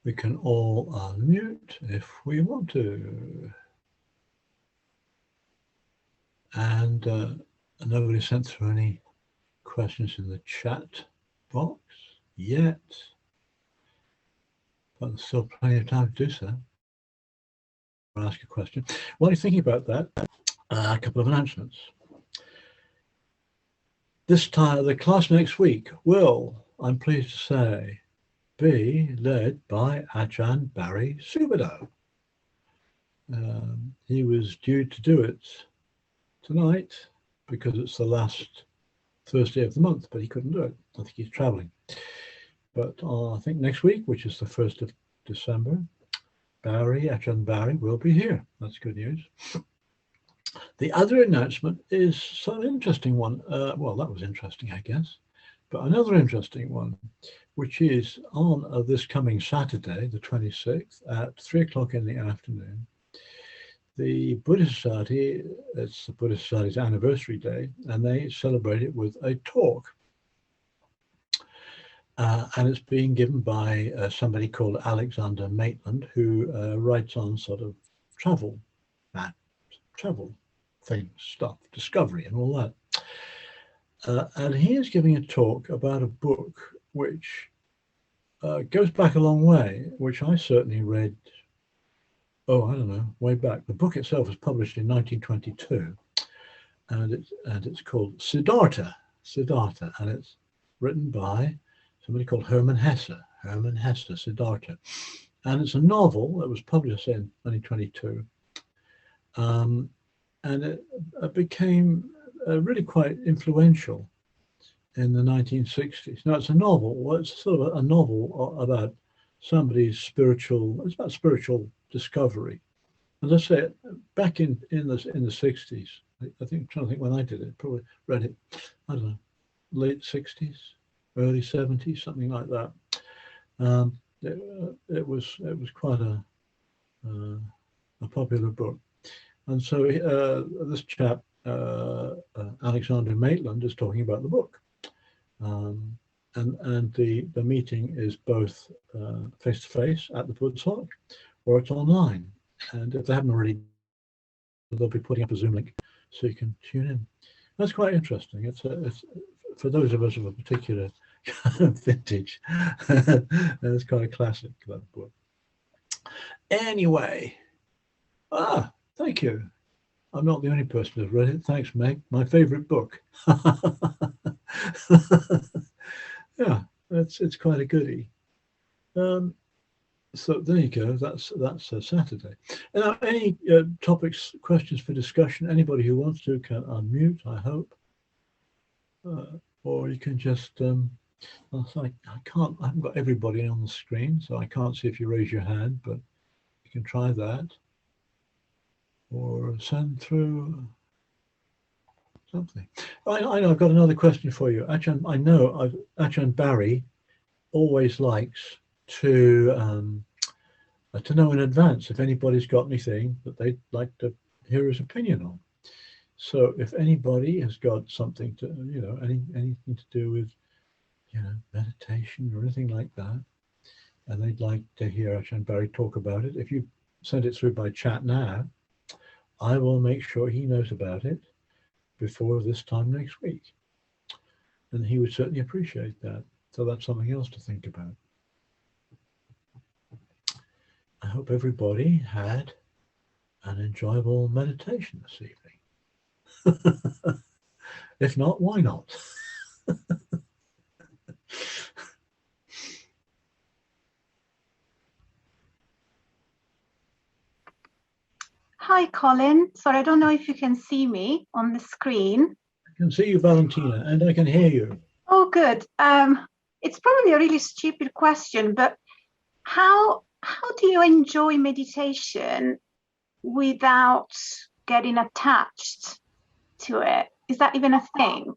Speaker 1: we can all unmute if we want to. And nobody sent through any questions in the chat box yet, but there's still plenty of time to do so. I'll ask a question. While you're thinking about that, a couple of announcements. This time, the class next week will, I'm pleased to say, be led by Ajahn Barry Subhaddo. He was due to do it tonight because it's the last Thursday of the month, but he couldn't do it. I think he's traveling. But I think next week, which is the 1st of December, Ajahn Barry will be here. That's good news. The other announcement is some interesting one. Well, that was interesting, I guess. But another interesting one, which is on this coming Saturday, the 26th, at 3 o'clock in the afternoon. The Buddhist Society, it's the Buddhist Society's anniversary day, and they celebrate it with a talk. And it's being given by somebody called Alexander Maitland, who writes on sort of travel things, stuff, discovery and all that. And he is giving a talk about a book which goes back a long way, which I certainly read, I don't know, way back. The book itself was published in 1922, and it's called Siddhartha, and it's written by somebody called Hermann Hesse, Siddhartha. And it's a novel that was published in 2022. And it became really quite influential in the 1960s. Now, it's a novel. Well, it's sort of a novel about somebody's spiritual discovery. As I say, back in the 60s, I think, I'm trying to think when I did it, probably read it, I don't know, late 60s, early 70s, something like that. It was quite a popular book. And so this chap, Alexander Maitland, is talking about the book. And the meeting is both face-to-face at the Buddhist Society, or it's online. And if they haven't already, they'll be putting up a Zoom link so you can tune in. That's quite interesting. It's for those of us of a particular kind of vintage. It's quite a classic, that book. Anyway, thank you. I'm not the only person who's read it. Thanks, Meg. My favorite book. Yeah, it's quite a goodie. So there you go. That's Saturday. Now, any topics, questions for discussion? Anybody who wants to can unmute, I hope, or you can just. I haven't got everybody on the screen, so I can't see if you raise your hand, but you can try that, or send through something. I know. I've got another question for you, Ajahn. I know Ajahn Barry always likes to know in advance if anybody's got anything that they'd like to hear his opinion on. So if anybody has got something to, anything to do with, meditation or anything like that, and they'd like to hear Ajahn Barry talk about it, if you send it through by chat now, I will make sure he knows about it before this time next week. And he would certainly appreciate that. So that's something else to think about. I hope everybody had an enjoyable meditation this evening. If not, why not?
Speaker 2: Hi, Colin. Sorry, I don't know if you can see me on the screen.
Speaker 1: I can see you, Valentina, and I can hear you.
Speaker 2: Oh, good. It's probably a really stupid question, but how do you enjoy meditation without getting attached to it? Is that even a thing?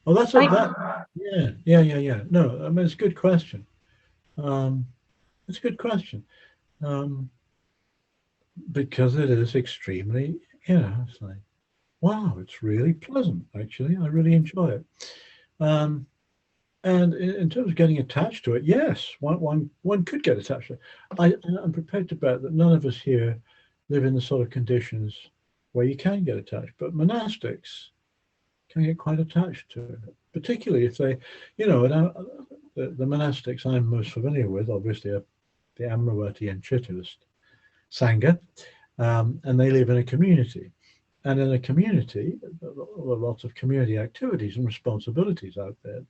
Speaker 1: Oh, that's yeah. No, I mean, it's a good question. It's a good question. Because it is extremely, it's like, wow, it's really pleasant, actually. I really enjoy it. And in terms of getting attached to it, yes, one could get attached to it. I'm prepared to bet that none of us here live in the sort of conditions where you can get attached, but monastics can get quite attached to it, particularly if they, the monastics I'm most familiar with, obviously, are the Amravati and Chittalist Sangha, and they live in a community. And in a community, there are lots of community activities and responsibilities out there.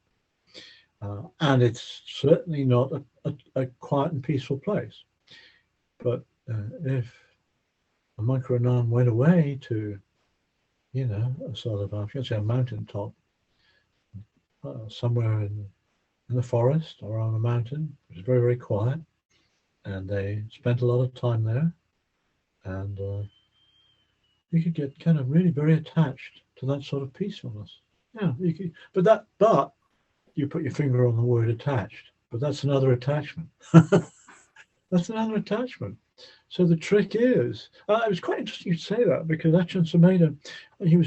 Speaker 1: And it's certainly not a quiet and peaceful place. But if a monk or a nun went away to, a sort of, I should say, a mountaintop, somewhere in the forest or on a mountain, it was very, very quiet, and they spent a lot of time there, and you could get kind of really very attached to that sort of peacefulness. Yeah, you could, but you put your finger on the word attached, but that's another attachment. That's another attachment. So the trick is, it was quite interesting you say that, because Ajahn Sumedho, he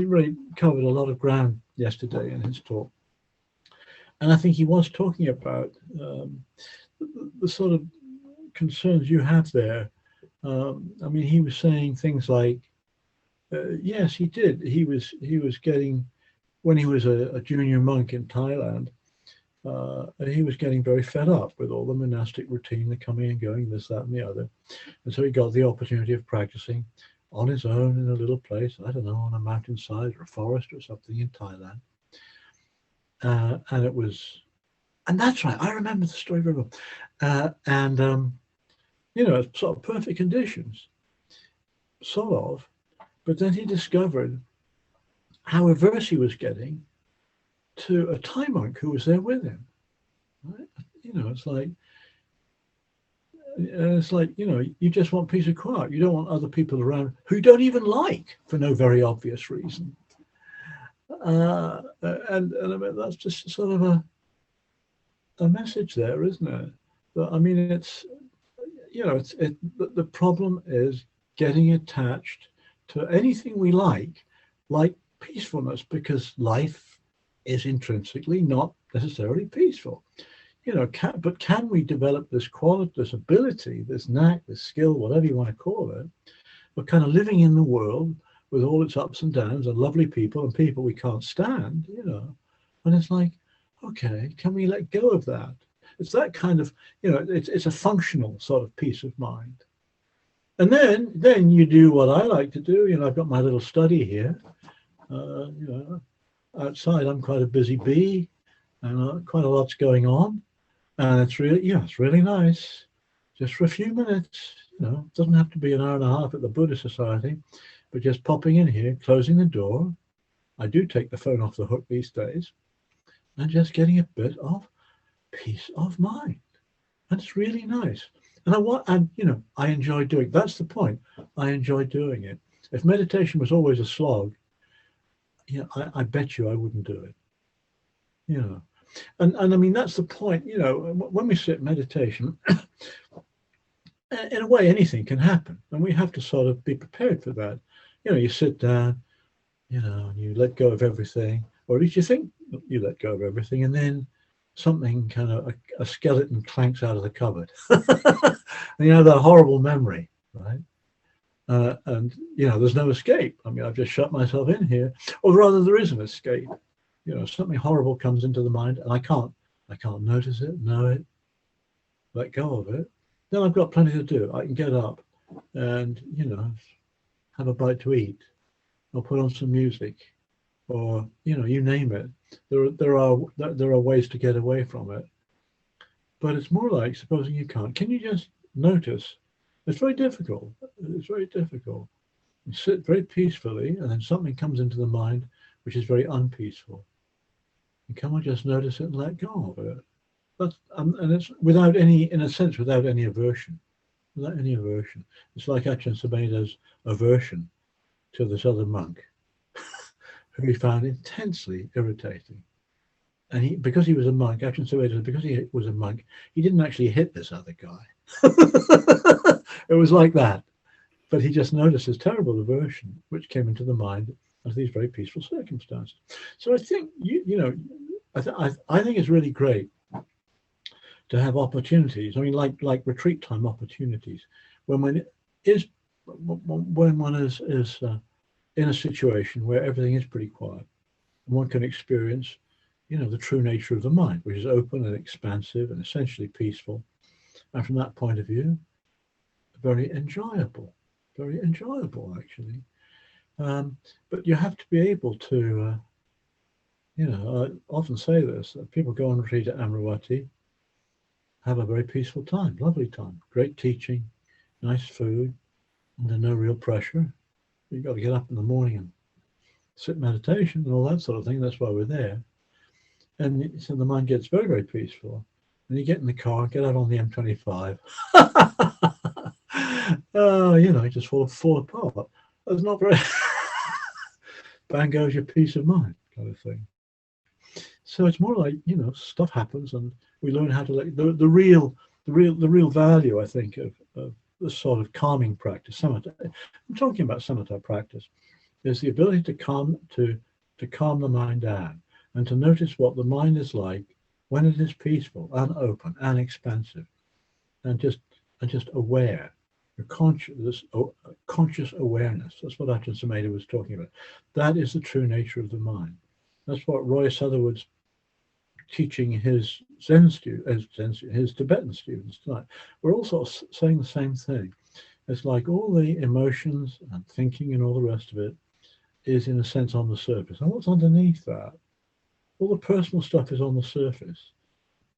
Speaker 1: really covered a lot of ground yesterday in his talk. And I think he was talking about the sort of concerns you have there. I mean, he was saying things like, yes, he did. He was getting, when he was a junior monk in Thailand, he was getting very fed up with all the monastic routine, the coming and going, this, that, and the other. And so he got the opportunity of practicing on his own in a little place, I don't know, on a mountainside or a forest or something in Thailand. And that's right, I remember the story very well. Sort of perfect conditions, sort of. But then he discovered how averse he was getting to a Thai monk who was there with him. Right? It's like, you just want peace and quiet. You don't want other people around who you don't even like for no very obvious reason. And I mean, that's just sort of a message there, isn't it? But I mean, the problem is getting attached to anything we like peacefulness, because life is intrinsically not necessarily peaceful. But can we develop this quality, this ability, this knack, this skill, whatever you want to call it, of kind of living in the world with all its ups and downs and lovely people and people we can't stand, and it's like, okay, can we let go of that? It's that kind of, it's a functional sort of peace of mind. And then you do what I like to do. I've got my little study here. Outside I'm quite a busy bee, and quite a lot's going on. And it's really nice, just for a few minutes. It doesn't have to be an hour and a half at the Buddhist Society, but just popping in here, closing the door. I do take the phone off the hook these days, and just getting a bit of peace of mind. And it's really nice. And I enjoy doing. That's the point. I enjoy doing it. If meditation was always a slog, I bet you I wouldn't do it. And I mean, that's the point. When we sit meditation, in a way, anything can happen, and we have to sort of be prepared for that. You sit down, and you let go of everything, or at least you think you let go of everything, and then something kind of a skeleton clanks out of the cupboard. And that horrible memory, right? And there's no escape. I mean, I've just shut myself in here, or rather, there is an escape. Something horrible comes into the mind, and I can't notice it, know it, let go of it. Then I've got plenty to do. I can get up and have a bite to eat, or put on some music, or you name it. There are ways to get away from it. But it's more like, supposing you can't, can you just notice? It's very difficult. It's very difficult. You sit very peacefully, and then something comes into the mind which is very unpeaceful. And can we just notice it and let go of it? And it's without any, in a sense, without any aversion. Without any aversion. It's like Ajahn Sumedho's aversion to this other monk, who he found intensely irritating. And because he was a monk, Ajahn Sumedho, because he was a monk, he didn't actually hit this other guy. It was like that. But he just noticed his terrible aversion, which came into the mind under these very peaceful circumstances. So I think, I think it's really great to have opportunities. I mean, like retreat time opportunities, when one is in a situation where everything is pretty quiet, and one can experience, the true nature of the mind, which is open and expansive and essentially peaceful, and from that point of view, very enjoyable actually. But you have to be able to, I often say this, that people go on retreat at Amaravati, have a very peaceful time, lovely time, great teaching, nice food, under no real pressure. You've got to get up in the morning and sit meditation and all that sort of thing. That's why we're there. And so the mind gets very, very peaceful. And you get in the car, get out on the M25. You just fall apart. That's not very... Bang goes your peace of mind, kind of thing. So it's more like, stuff happens and we learn how to let the real value, I think, of the sort of calming practice. Samatha. I'm talking about samatha practice. Is the ability to calm the mind down and to notice what the mind is like when it is peaceful and open and expansive, and just aware. Conscious awareness. That's what Ajahn Sumedho was talking about. That is the true nature of the mind. That's what Roy Sutherwood's teaching his his Tibetan students tonight. We're all sort of saying the same thing. It's like all the emotions and thinking and all the rest of it is, in a sense, on the surface. And what's underneath that? All the personal stuff is on the surface.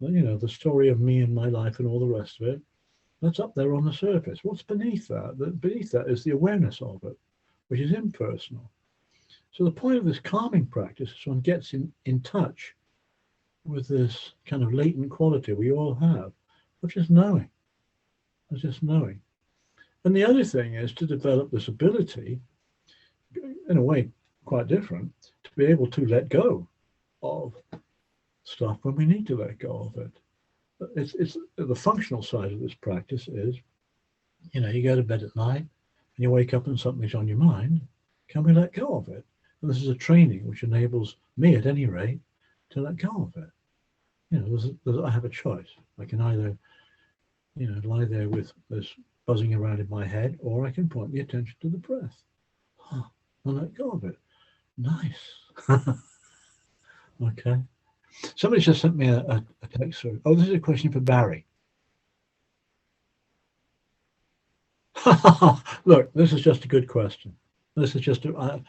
Speaker 1: The story of me and my life and all the rest of it. That's up there on the surface. What's beneath that? Beneath that is the awareness of it, which is impersonal. So the point of this calming practice is one gets in touch with this kind of latent quality we all have of just knowing. And the other thing is to develop this ability, in a way quite different, to be able to let go of stuff when we need to let go of it. It's the functional side of this practice is, you go to bed at night and you wake up and something's on your mind. Can we let go of it? And this is a training which enables me, at any rate, to let go of it. I have a choice. I can either, lie there with this buzzing around in my head, or I can point the attention to the breath. And let go of it. Nice. Okay. Somebody just sent me a text through. Oh, this is a question for Barry. Look, this is just a good question. This is just a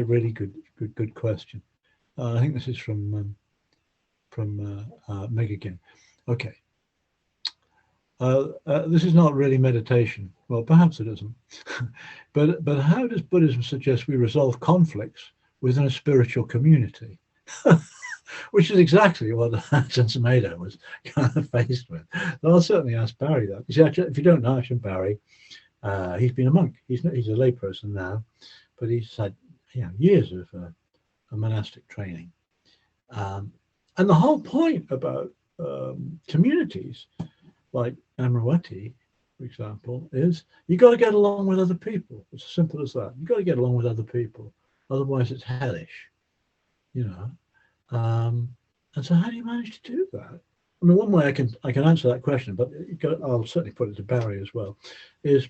Speaker 1: really good question. I think this is from Meg again. Okay. This is not really meditation. Well, perhaps it isn't. but how does Buddhism suggest we resolve conflicts within a spiritual community? Which is exactly what Ajahn Sumedho was kind of faced with. So I'll certainly ask Barry that. You see, actually, if you don't know Ajahn Barry, he's been a monk. He's a layperson now, but he's had years of a monastic training. And the whole point about communities like Amaravati, for example, is you got to get along with other people. It's as simple as that. You got to get along with other people, otherwise it's hellish, And so how do you manage to do that? I mean, one way I can answer that question, but I'll certainly put it to Barry as well, is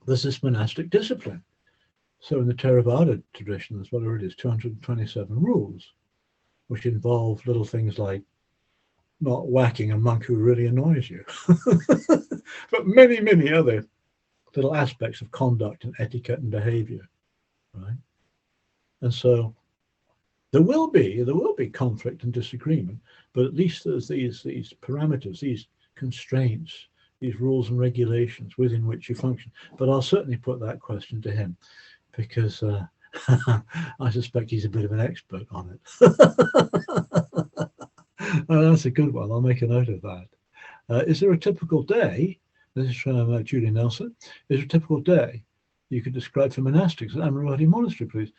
Speaker 1: there's this monastic discipline. So in the Theravada tradition, that's whatever it is, 227 rules, which involve little things like not whacking a monk who really annoys you, but many, many other little aspects of conduct and etiquette and behavior, right? And so there will be conflict and disagreement, but at least there's these parameters, these constraints, these rules and regulations within which you function. But I'll certainly put that question to him, because I suspect he's a bit of an expert on it. That's a good one. I'll make a note of that. Is there a typical day? This is from Julie Nelson. Is there a typical day you could describe for monastics at Amaravati Monastery, please?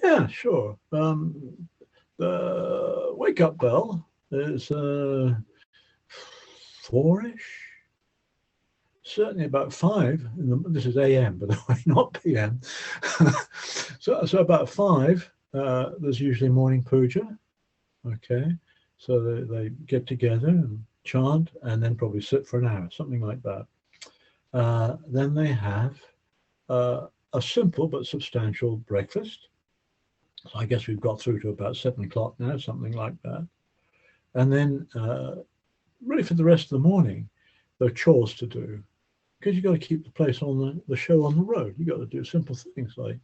Speaker 1: Yeah, sure. The wake-up bell is 4-ish. Certainly about 5. This is AM, by the way, not PM. so about 5. There's usually morning puja. Okay. So they get together and chant, and then probably sit for an hour, something like that. Then they have a simple but substantial breakfast. So I guess we've got through to about 7 o'clock now, something like that. And then really for the rest of the morning, there are chores to do, because you've got to keep the place on the show on the road. You've got to do simple things like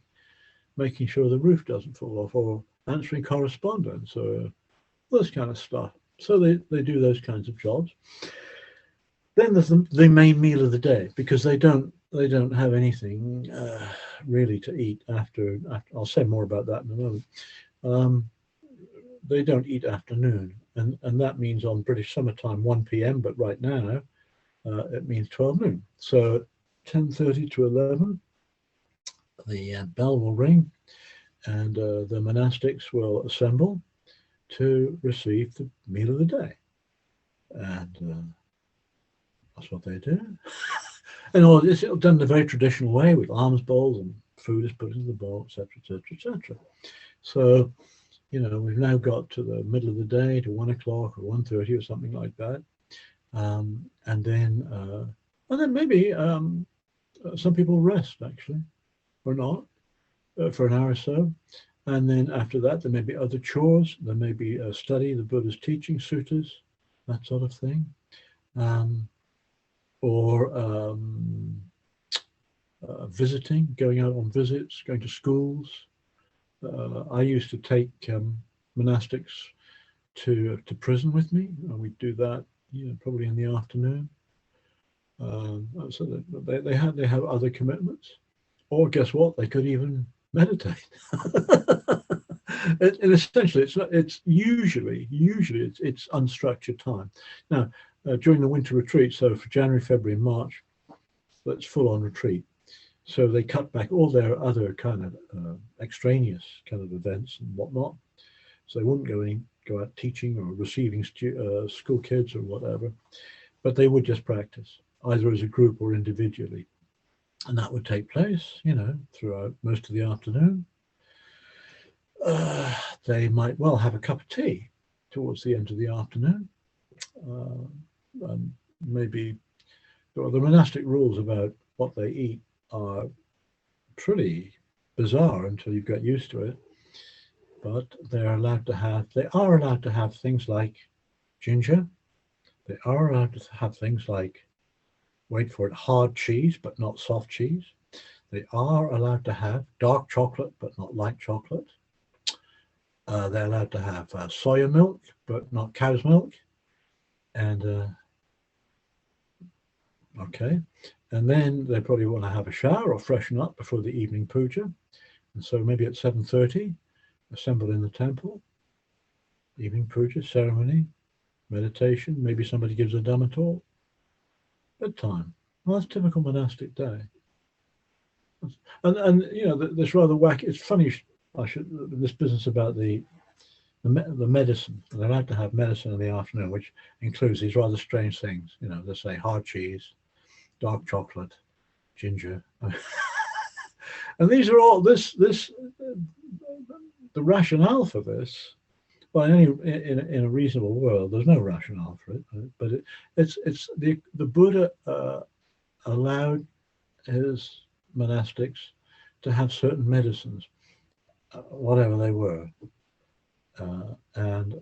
Speaker 1: making sure the roof doesn't fall off, or answering correspondence, or this kind of stuff. So they do those kinds of jobs. Then there's the main meal of the day, because they don't have anything really to eat after. I'll say more about that in a moment. They don't eat afternoon, and that means on British summertime 1 p.m. But right now it means 12 noon. So 10:30 to 11, the bell will ring, and the monastics will assemble to receive the meal of the day, and that's what they do. And all this is done the very traditional way, with alms bowls, and food is put into the bowl, etc., etc., etc. So, we've now got to the middle of the day, to 1 o'clock or 1:30 or something like that, and then maybe some people rest, actually, or not, for an hour or so. And then after that, there may be other chores. There may be a study, the Buddha's teaching, suttas, that sort of thing. Or visiting, going out on visits, going to schools. I used to take monastics to prison with me, and we'd do that, probably in the afternoon. So they have other commitments, or guess what? They could even meditate. And essentially, it's usually it's unstructured time. Now, during the winter retreat, so for January, February, and March, that's full on retreat. So they cut back all their other kind of extraneous kind of events and whatnot. So they wouldn't go out teaching or receiving school kids or whatever, but they would just practice, either as a group or individually. And that would take place, throughout most of the afternoon. They might well have a cup of tea towards the end of the afternoon. And maybe the monastic rules about what they eat are pretty bizarre until you get used to it. But they are allowed to have things like ginger. They are allowed to have things like, wait for it, hard cheese, but not soft cheese. They are allowed to have dark chocolate, but not light chocolate. They're allowed to have soya milk, but not cow's milk. And okay. And then they probably want to have a shower or freshen up before the evening puja. And so maybe at 7:30, assemble in the temple, evening puja, ceremony, meditation. Maybe somebody gives a Dhamma talk. Bedtime. Well, that's typical monastic day. And this rather wacky. It's funny. This business about the medicine. They're allowed to have medicine in the afternoon, which includes these rather strange things. Let's say hard cheese, dark chocolate, ginger, and these are all the rationale for this. Well, in a reasonable world, there's no rationale for it, but it's the Buddha allowed his monastics to have certain medicines, whatever they were, and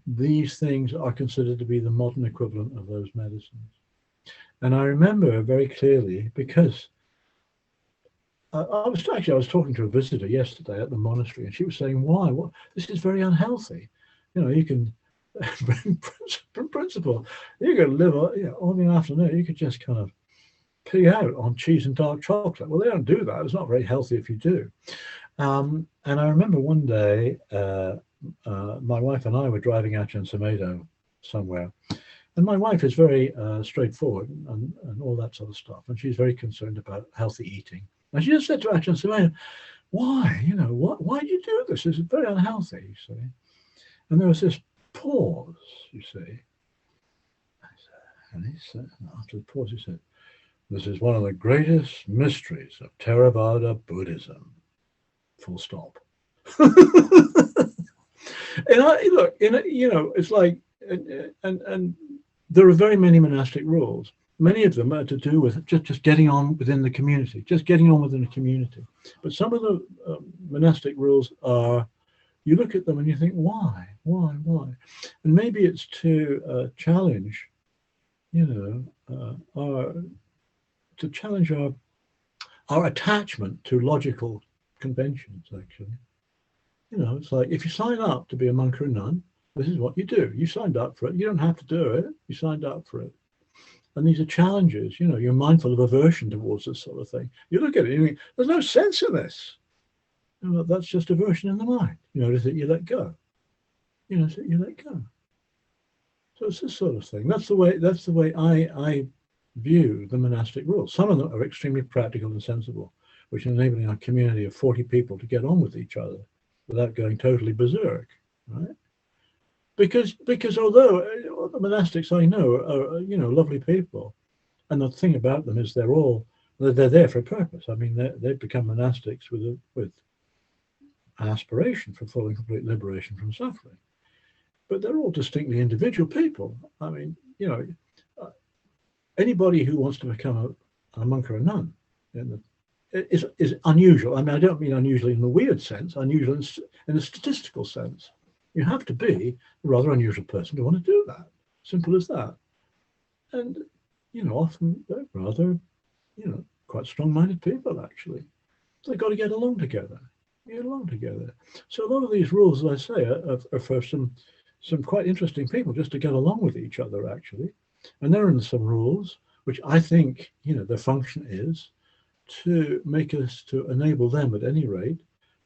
Speaker 1: these things are considered to be the modern equivalent of those medicines. And I remember very clearly, because I was talking to a visitor yesterday at the monastery, and she was saying, "Why? What? This is very unhealthy. You can, in principle, you could live all the afternoon. You could just kind of pig out on cheese and dark chocolate. Well, they don't do that. It's not very healthy if you do." And I remember one day, my wife and I were driving Ajahn Subhaddo somewhere. And my wife is very straightforward and all that sort of stuff. And she's very concerned about healthy eating. And she just said to Ajahn Subhaddo, "Why? Why do you do this? This is very unhealthy, you see." And there was this pause, you see. And he said, after the pause, he said, "This is one of the greatest mysteries of Theravada Buddhism. Full stop." And look, it's like, and there are very many monastic rules. Many of them are to do with just getting on within the community, just getting on within the community. But some of the monastic rules are, you look at them and you think, why? And maybe it's to challenge, our attachment to logical conventions, actually. It's like, if you sign up to be a monk or a nun, this is what you do. You signed up for it. You don't have to do it. You signed up for it. And these are challenges. You're mindful of aversion towards this sort of thing. You look at it and you think, there's no sense in this. That's just aversion in the mind. That you let go. That you let go. So it's this sort of thing. That's the way I view the monastic rules. Some of them are extremely practical and sensible, which are enabling our community of 40 people to get on with each other without going totally berserk, right? Because although the monastics I know are lovely people, and the thing about them is they're there for a purpose. I mean, they've become monastics with an aspiration for full and complete liberation from suffering. But they're all distinctly individual people. I mean, anybody who wants to become a monk or a nun is unusual. I mean, I don't mean unusual in the weird sense, unusual in a statistical sense. You have to be a rather unusual person to want to do that. Simple as that. And, often they're rather, quite strong-minded people, actually. So they've got to get along together. So a lot of these rules, as I say, are for some quite interesting people just to get along with each other, actually. And there are some rules which I think, their function is to enable them, at any rate,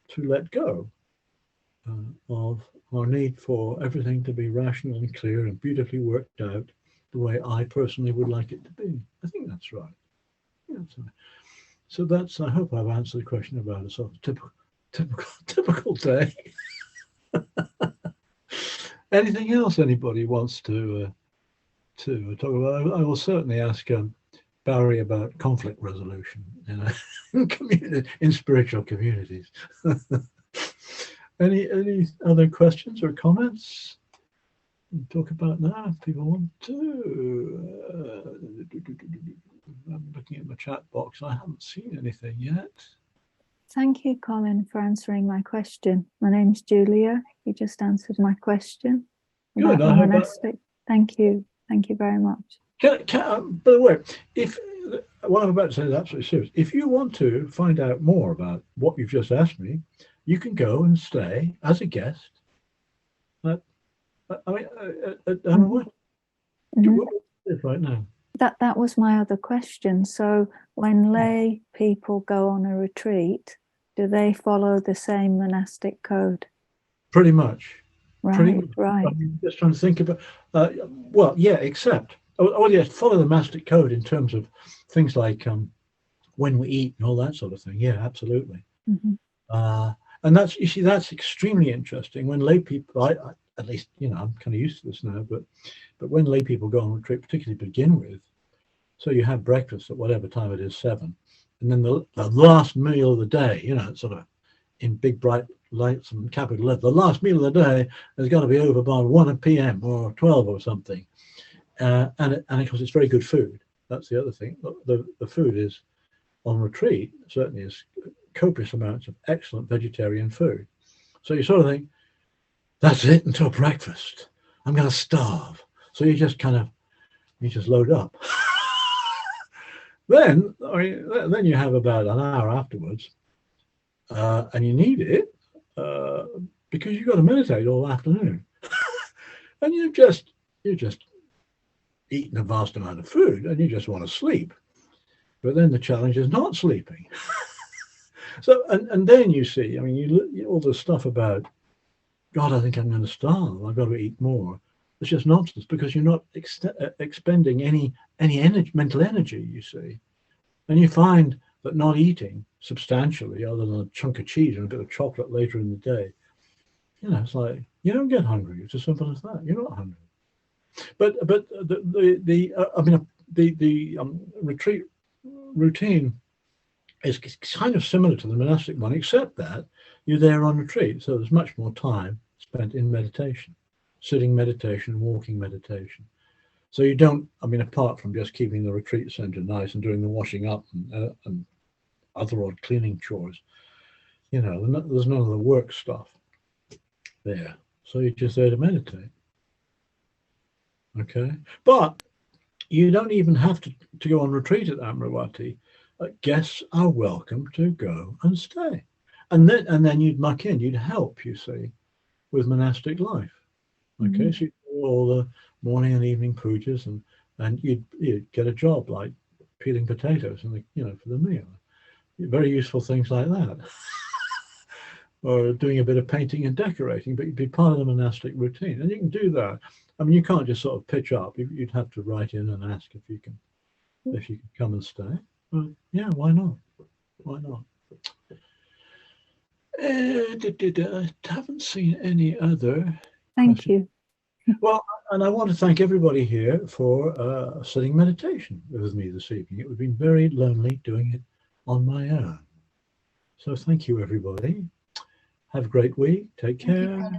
Speaker 1: to let go of our need for everything to be rational and clear and beautifully worked out the way I personally would like it to be. I think that's right. So I hope I've answered the question about a sort of typical day. Anything else anybody wants to talk about? I will certainly ask Barry about conflict resolution in spiritual communities. Any other questions or comments? Talk about now if people want to. I'm looking at my chat box. I haven't seen anything yet.
Speaker 3: Thank you, Colin, for answering my question. My name's Julia. You just answered my question.
Speaker 1: Good.
Speaker 3: Thank you. Thank you very much.
Speaker 1: By the way, what I'm about to say is absolutely serious. If you want to find out more about what you've just asked me, you can go and stay as a guest. Right now.
Speaker 3: That was my other question. So when lay people go on a retreat, do they follow the same monastic code?
Speaker 1: Pretty much.
Speaker 3: Right.
Speaker 1: I'm just trying to think about. Except yes, follow the monastic code in terms of things like when we eat and all that sort of thing. Yeah, absolutely.
Speaker 3: Mm-hmm.
Speaker 1: And that's extremely interesting. When lay people, at least I'm kind of used to this now, but when lay people go on retreat, particularly to begin with, so you have breakfast at whatever time it is, 7, and then the last meal of the day, sort of in big bright lights and capital letters, the last meal of the day has got to be over by 1 p.m. or 12 or something, and of course it's very good food. That's the other thing. The food is on retreat certainly is copious amounts of excellent vegetarian food. So you sort of think, that's it until breakfast. I'm going to starve. So you just load up. Then you have about an hour afterwards, and you need it because you've got to meditate all afternoon, and you've just eaten a vast amount of food, and you just want to sleep. But then the challenge is not sleeping. So, and then you see, you all the stuff about, God, I think I'm going to starve. I've got to eat more. It's just nonsense because you're not expending any energy, mental energy, you see. And you find that not eating substantially, other than a chunk of cheese and a bit of chocolate later in the day, it's like you don't get hungry. It's as simple as that. You're not hungry. But the retreat routine is kind of similar to the monastic one, except that you're there on retreat, so there's much more time spent in meditation, sitting meditation, walking meditation. So you don't, I mean, apart from just keeping the retreat center nice and doing the washing up and other odd cleaning chores, you know, there's none of the work stuff there. So you're just there to meditate. Okay. But you don't even have to go on retreat at Amravati. Guests are welcome to go and stay. And then you'd muck in, you'd help, you see, with monastic life. Okay. Mm-hmm. So you do all the morning and evening pujas, and you'd get a job like peeling potatoes and for the meal. Very useful things like that. Or doing a bit of painting and decorating, but you'd be part of the monastic routine. And you can do that. I mean, you can't just sort of pitch up. You'd have to write in and ask if you can come and stay. But yeah, why not? Why not? I haven't seen any other.
Speaker 3: Thank you.
Speaker 1: Well, and I want to thank everybody here for sitting meditation with me this evening. It would have been very lonely doing it on my own. So thank you, everybody. Have a great week. Take care.